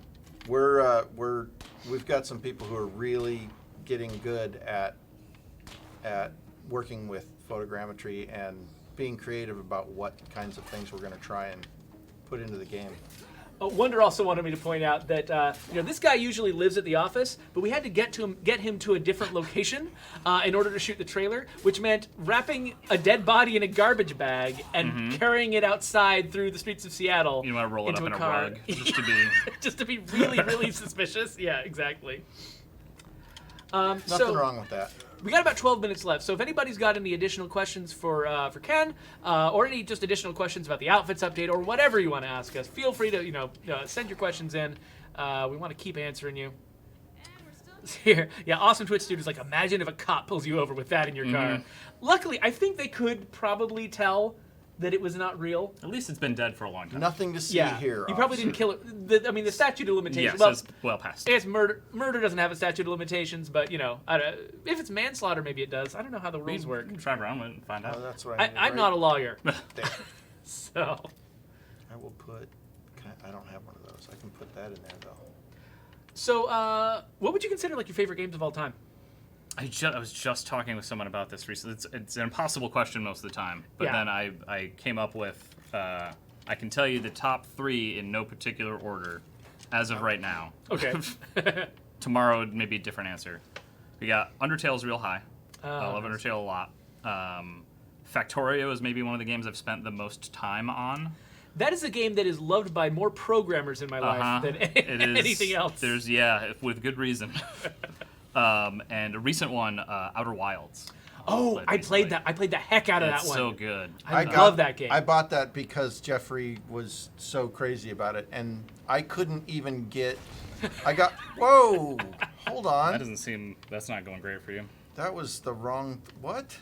C: we've got some people who are really getting good at working with photogrammetry and being creative about what kinds of things we're going to try and put into the game.
D: Wonder also wanted me to point out that this guy usually lives at the office, but we had to get him to a different location in order to shoot the trailer, which meant wrapping a dead body in a garbage bag and carrying it outside through the streets of Seattle.
B: You want to roll it
D: into
B: up in a
D: car.
B: rug just to be.
D: Just to be really, really suspicious. Yeah, exactly.
C: Nothing wrong with that.
D: We got about 12 minutes left, so if anybody's got any additional questions for Ken, or any just additional questions about the outfits update, or whatever you want to ask us, feel free to send your questions in. We want to keep answering you. Here, yeah, awesome Twitch dude is like, imagine if a cop pulls you over with that in your car. Luckily, I think they could probably tell that it was not real.
B: At least it's been dead for a long time.
C: Nothing to see
D: Yeah,
C: here.
D: you probably
C: officer.
D: didn't kill it. The statute of limitations.
B: Yes, it's well past.
D: I guess murder doesn't have a statute of limitations, but I don't, if it's manslaughter, maybe it does. I don't know how the rules work.
B: We can drive around with it and find out.
C: Oh, that's what I need to
D: I'm
C: write.
D: not a lawyer,
C: Damn.
D: so.
C: I will put. I don't have one of those. I can put that in there though.
D: So, what would you consider like your favorite games of all time?
B: I was just talking with someone about this recently. It's an impossible question most of the time, but
D: Yeah.
B: then I came up with I can tell you the top 3 in no particular order as of right now.
D: Okay.
B: Tomorrow it may be a different answer. We got Undertale's real high. I love
D: nice.
B: Undertale a lot. Factorio is maybe one of the games I've spent the most time on.
D: That is a game that is loved by more programmers in my life than
B: It is,
D: anything else.
B: with good reason. And a recent one, Outer Wilds.
D: I played that. I played the heck out of
B: It's
D: that one.
B: so good.
D: I love that game.
C: I bought that because Jeffrey was so crazy about it, and I couldn't even get. Whoa! Hold on.
B: That's not going great for you.
C: That was the wrong. What?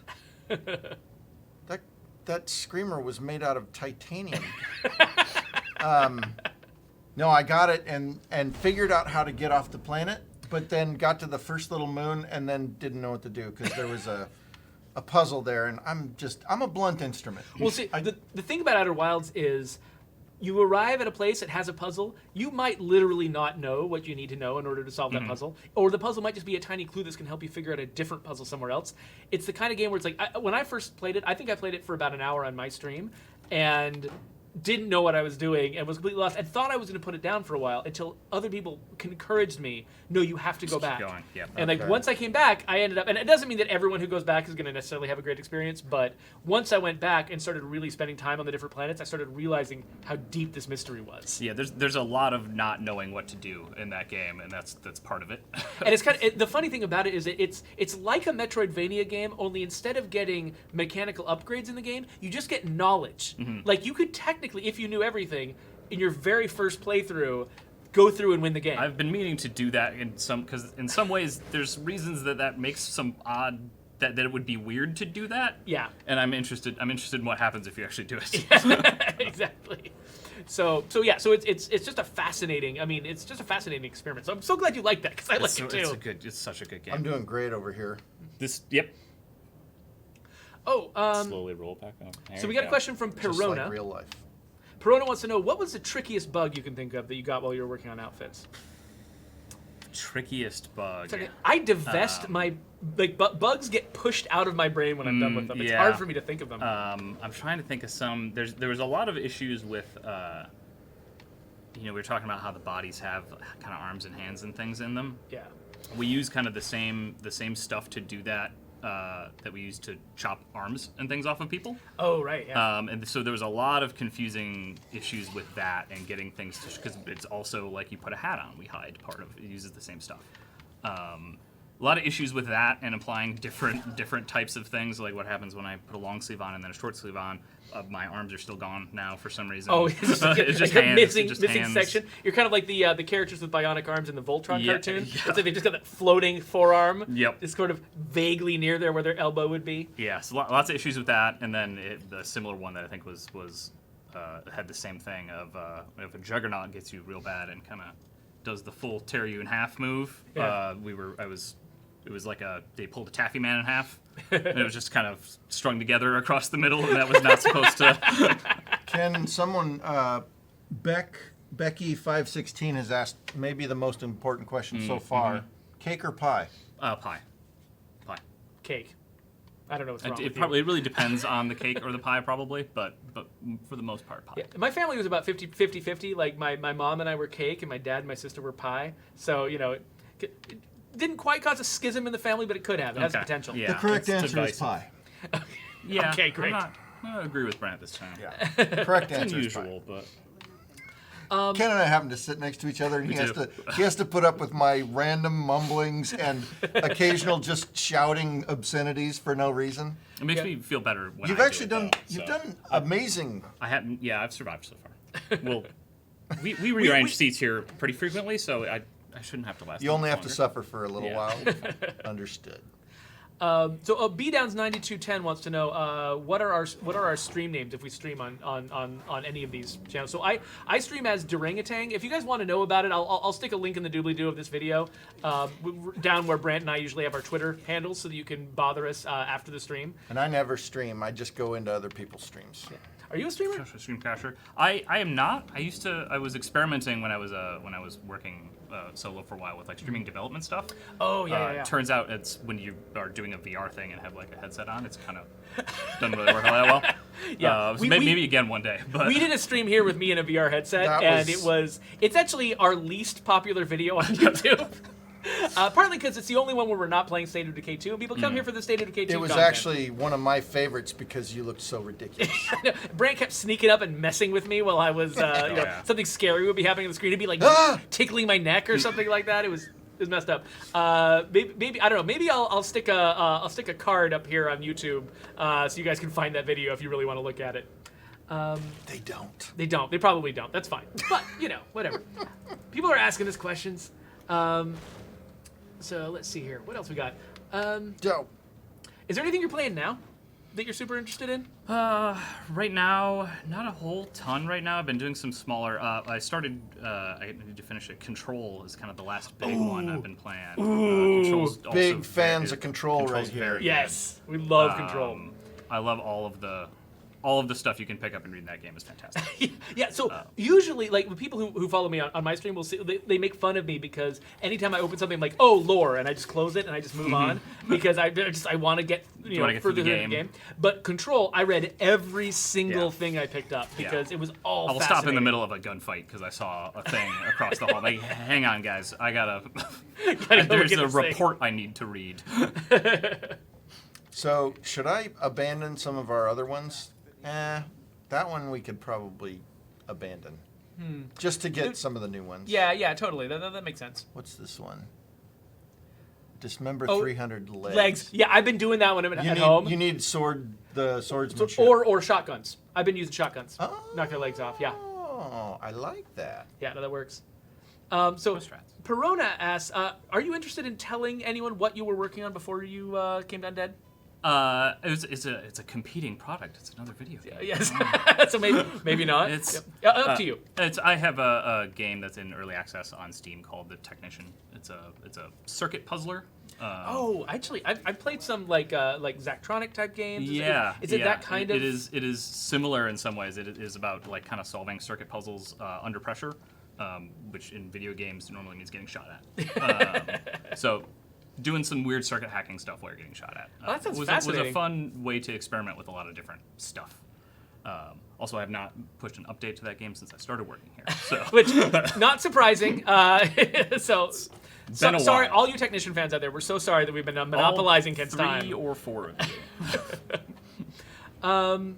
C: That screamer was made out of titanium. No, I got it and figured out how to get off the planet, but then got to the first little moon and then didn't know what to do because there was a puzzle there, and I'm a blunt instrument.
D: Well, see, the thing about Outer Wilds is you arrive at a place that has a puzzle. You might literally not know what you need to know in order to solve that puzzle. Or the puzzle might just be a tiny clue that's going to help you figure out a different puzzle somewhere else. It's the kind of game where it's like, when I first played it, I think I played it for about an hour on my stream. And didn't know what I was doing and was completely lost and thought I was going to put it down for a while until other people encouraged me, no, you have to go
B: Keep
D: back.
B: going. Yep.
D: And like
C: Okay.
D: once I came back, I ended up, and it doesn't mean that everyone who goes back is going to necessarily have a great experience, but once I went back and started really spending time on the different planets, I started realizing how deep this mystery was.
B: Yeah, there's a lot of not knowing what to do in that game, and that's part of it.
D: And it's kind of the funny thing about it is that it's like a Metroidvania game, only instead of getting mechanical upgrades in the game, you just get knowledge. Like you could technically, if you knew everything, in your very first playthrough, go through and win the game.
B: I've been meaning to do that because in some ways there's reasons that makes some odd that it would be weird to do that.
D: Yeah.
B: And I'm interested in what happens if you actually do it.
D: Exactly. So it's just a fascinating. I mean, it's just a fascinating experiment. So I'm so glad you like that because I like it too.
B: It's such a good game.
C: I'm doing great over here.
B: Yep.
D: Oh,
B: Slowly roll back up.
D: so we got a question from
C: Just
D: Perona.
C: like real life.
D: Perona wants to know, what was the trickiest bug you can think of that you got while you were working on Outfits?
B: Trickiest bug.
D: It's like, I divest my bugs get pushed out of my brain when I'm done with them. It's
B: yeah.
D: hard for me to think of them.
B: I'm trying to think of some. There was a lot of issues with, we were talking about how the bodies have kind of arms and hands and things in them.
D: Yeah.
B: We use kind of the same stuff to do that that we use to chop arms and things off of people.
D: Oh right. Yeah.
B: And so there was a lot of confusing issues with that and getting things because it's also like you put a hat on. We hide part of it uses the same stuff. A lot of issues with that and applying different types of things, like what happens when I put a long sleeve on and then a short sleeve on. My arms are still gone now for some reason.
D: Oh, it's just, like,
B: it's just
D: like
B: hands.
D: missing
B: just
D: missing
B: hands.
D: section. You're kind of like the characters with bionic arms in the Voltron
B: Yeah,
D: cartoon.
B: yeah.
D: It's like they just got that floating forearm.
B: Yep.
D: It's sort of vaguely near there where their elbow would be.
B: Yeah, so lots of issues with that, and then the similar one that I think was had the same thing of if a Juggernaut gets you real bad and kind of does the full tear you in half move.
D: Yeah.
B: It was like they pulled a Taffy Man in half, and it was just kind of strung together across the middle, and that was not supposed to.
C: Can someone, Becky516 has asked maybe the most important question so far. Cake or pie?
B: Pie.
D: Cake. I don't know what's wrong with
B: It
D: you.
B: really depends on the cake or the pie, probably, but for the most part, pie.
D: Yeah, my family was about 50-50. Like my mom and I were cake, and my dad and my sister were pie. So it didn't quite cause a schism in the family, but it could have. It has the
B: Okay.
D: potential.
B: Yeah.
C: The correct
B: it's
C: answer is
B: divisive.
C: pie.
B: Yeah.
D: Okay, great.
B: I agree with Brent this time.
C: Yeah. Correct
B: It's
C: answer is pie.
B: unusual, but.
C: Ken and I happen to sit next to each other, and
B: We
C: he has
B: do.
C: to put up with my random mumblings and occasional just shouting obscenities for no reason.
B: It makes me feel better when
C: You've
B: I
C: actually
B: do it,
C: done
B: though,
C: you've
B: so.
C: done amazing.
B: I've survived so far. Well, we rearrange seats here pretty frequently, so I shouldn't have to last.
C: You only have to
B: longer.
C: suffer for a little
B: Yeah.
C: while. Understood.
D: So BDowns9210 wants to know what are our stream names if we stream on any of these channels. So I stream as Durangatang. If you guys want to know about it, I'll stick a link in the doobly-doo of this video down where Brant and I usually have our Twitter handles so that you can bother us after the stream.
C: And I never stream. I just go into other people's streams.
D: Are you a streamer?
B: Streamcasher. I am not. I was experimenting when I was working solo for a while with like streaming development stuff.
D: Oh yeah.
B: Turns out it's when you are doing a VR thing and have like a headset on, it's kind of doesn't really work all that well.
D: Yeah,
B: so maybe again one day. But
D: We did a stream here with me in a VR headset, it's actually our least popular video on YouTube. Partly because it's the only one where we're not playing State of Decay 2, and people come here for the State of Decay 2
C: It was
D: content.
C: actually one of my favorites because you looked so ridiculous.
D: Brant kept sneaking up and messing with me while I was,
B: yeah.
D: something scary would be happening on the screen. He'd be like tickling my neck or something like that. It was messed up. Maybe I don't know. Maybe I'll stick a card up here on YouTube so you guys can find that video if you really want to look at it.
C: They don't.
D: They don't. They probably don't. That's fine. But whatever. People are asking us questions. So let's see here. What else we got?
C: Joe.
D: Is there anything you're playing now that you're super interested in?
B: right now, not a whole ton. Right now, I've been doing some smaller. I started. I need to finish it. Control is kind of the last big one I've been playing. Control's also
C: Big fans of Control
B: Control's
C: right here.
B: very good.
D: Yes, we love Control.
B: I love all of the all of the stuff you can pick up and read in that game is fantastic.
D: Yeah, so usually, like, the people who follow me on my stream will see, they make fun of me because anytime I open something, I'm like, oh, lore, and I just close it and I just move on because I want to get, you know,
B: get through
D: further
B: the
D: into the game. But Control, I read every single thing I picked up because it was all
B: I'll stop in the middle of a gunfight because I saw a thing across the hall. Like, hang on, guys, I gotta. There's a report I need to read.
C: So, should I abandon some of our other ones? That one we could probably abandon. Just to get some of the new ones.
D: Yeah, totally. That makes sense.
C: What's this one? Dismember
D: Oh,
C: 300 legs.
D: Legs. Yeah, I've been doing that when I'm at home.
C: You need the swordsmanship.
D: Or shotguns. I've been using shotguns.
C: Oh.
D: Knock their legs off, yeah.
C: Oh, I like that.
D: Yeah, no, that works. So, Perona asks, are you interested in telling anyone what you were working on before you came down dead?
B: It's a competing product. It's another video game.
D: Yes. So maybe not.
B: It's
D: up to you.
B: I have a game that's in early access on Steam called The Technician. It's a circuit puzzler.
D: Actually, I've played some like Zachtronic type games. Is it that kind of?
B: It is similar in some ways. It is about like kind of solving circuit puzzles under pressure, which in video games normally means getting shot at. So. Doing some weird circuit hacking stuff while you're getting shot at.
D: That sounds
B: Was
D: fascinating.
B: a fun way to experiment with a lot of different stuff. Also, I have not pushed an update to that game since I started working here. So,
D: Which, not surprising. Sorry, all you Technician fans out there. We're so sorry that we've been monopolizing Ken's time.
B: 3 or 4 of you.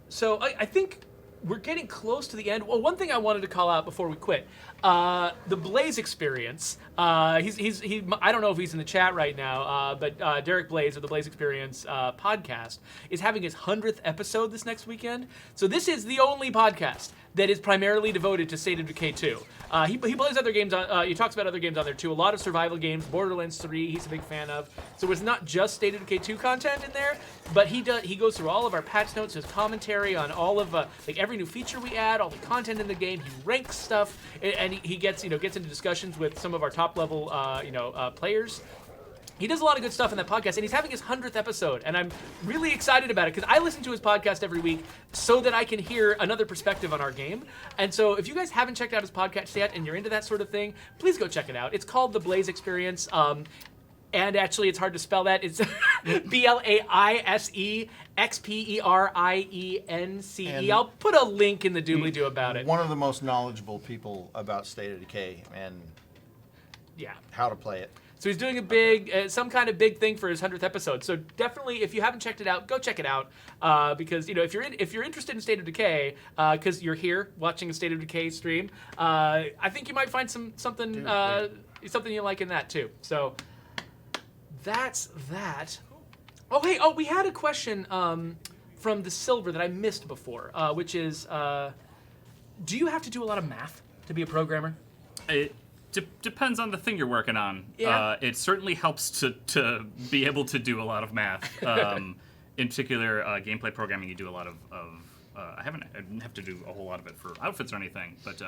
D: So I think we're getting close to the end. Well, one thing I wanted to call out before we quit, the Blaze Experience. I don't know if he's in the chat right now, but Derek Blaze of the Blaze Experience podcast is having his 100th episode this next weekend. So this is the only podcast that is primarily devoted to State of Decay 2. He plays other games. He talks about other games on there too. A lot of survival games. Borderlands 3. He's a big fan of. So it's not just State of Decay 2 content in there, but he goes through all of our patch notes, his commentary on all of like every new feature we add, all the content in the game. He ranks stuff, and he gets into discussions with some of our top level players. He does a lot of good stuff in that podcast, and he's having his 100th episode, and I'm really excited about it because I listen to his podcast every week so that I can hear another perspective on our game. And so if you guys haven't checked out his podcast yet and you're into that sort of thing, please go check it out. It's called The Blaze Experience, and actually it's hard to spell that. It's BLAISEXPERIENCE. I'll put a link in the doobly-doo about it.
C: One of the most knowledgeable people about State of Decay and how to play it.
D: So he's doing a big, some kind of big thing for his 100th episode. So definitely, if you haven't checked it out, go check it out. Because if you're interested in State of Decay, because you're here watching a State of Decay stream, I think you might find something you like in that too. So that's that. Oh hey, we had a question from the Silver that I missed before, which is, do you have to do a lot of math to be a programmer?
B: Depends on the thing you're working on.
D: Yeah.
B: It certainly helps to be able to do a lot of math. In particular, gameplay programming, you do a lot of I didn't have to do a whole lot of it for outfits or anything, but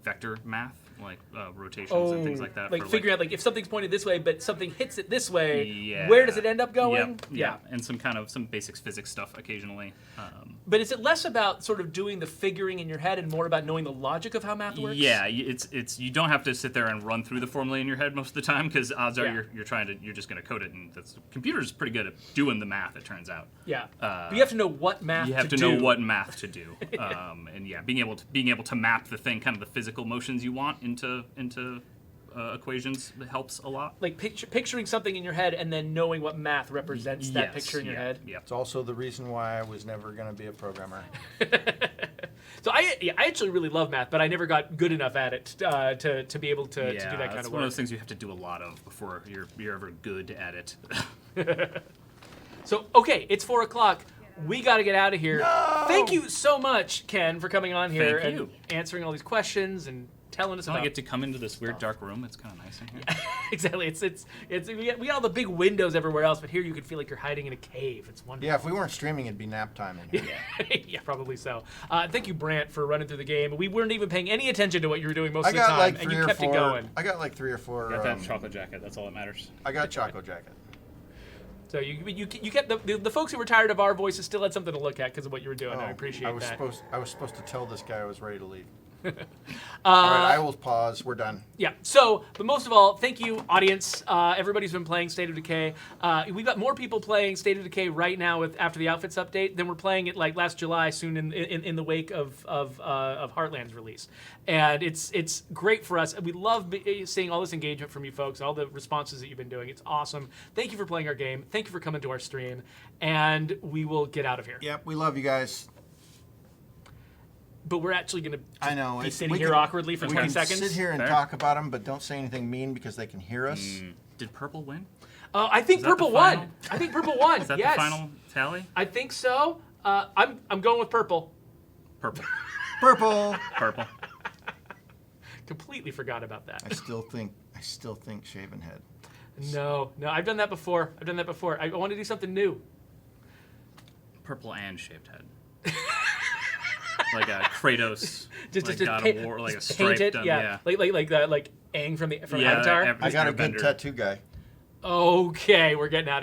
B: vector math, like rotations and things like that.
D: Like
B: for,
D: figuring out if something's pointed this way, but something hits it this way, where does it end up going?
B: Yeah, and some basic physics stuff occasionally.
D: But is it less about sort of doing the figuring in your head and more about knowing the logic of how math works?
B: Yeah, it's you don't have to sit there and run through the formula in your head most of the time because odds are you're just going to code it, and the computer's pretty good at doing the math. It turns out.
D: Yeah. But you have to know what math.
B: You have to know what math to do, and being able to map the thing, kind of the physical motions you want into equations helps a lot.
D: Like picturing something in your head and then knowing what math represents that picture in your head.
B: Yeah.
C: It's also the reason why I was never going to be a programmer.
D: So I actually really love math, but I never got good enough at it to be able to do that kind of work.
B: It's one of those things you have to do a lot of before you're ever good at it.
D: So, okay, it's 4 o'clock. We got to get out of here.
C: No!
D: Thank you so much, Ken, for coming on here
B: Thank
D: and
B: you.
D: answering all these questions and telling us
B: I
D: about.
B: get to come into this weird dark room. It's kind of nice in here.
D: Exactly. It's we got all the big windows everywhere else, but here you could feel like you're hiding in a cave. It's wonderful.
C: Yeah, if we weren't streaming, it'd be nap time in here.
D: Yeah, probably so. Thank you, Brant, for running through the game. We weren't even paying any attention to what you were doing most of the time, and you kept it going.
C: I got like 3 or 4.
B: Got that chocolate jacket. That's all that matters.
C: I got Choco Jacket.
D: So you get the folks who were tired of our voices still had something to look at because of what you were doing. I appreciate that.
C: I was supposed to tell this guy I was ready to leave.
D: Uh,
C: All right, I will pause. We're done.
D: Yeah. So, but most of all, thank you, audience. Everybody's been playing State of Decay. We've got more people playing State of Decay right now after the Outfits update than we're playing it like last July, soon in the wake of Heartland's release. And it's great for us. We love seeing all this engagement from you folks, all the responses that you've been doing. It's awesome. Thank you for playing our game. Thank you for coming to our stream. And we will get out of here.
C: Yep, we love you guys.
D: But we're actually going to be sitting here awkwardly for 20 seconds.
C: Sit here and talk about them, but don't say anything mean because they can hear us.
B: Did Purple win?
D: I think Purple won. I think Purple won.
B: Is that
D: yes.
B: the final tally?
D: I think so. I'm going with Purple.
B: Purple.
C: Purple.
B: Purple.
D: Completely forgot about that.
C: I still think Shaven Head.
D: No, I've done that before. I want to do something new.
B: Purple and shaved head. Like a Kratos,
D: just
B: God of War, like a striped,
D: paint it,
B: yeah.
D: like Aang from Avatar.
C: I got a good
B: Airbender.
C: tattoo guy.
D: Okay, we're getting out of here.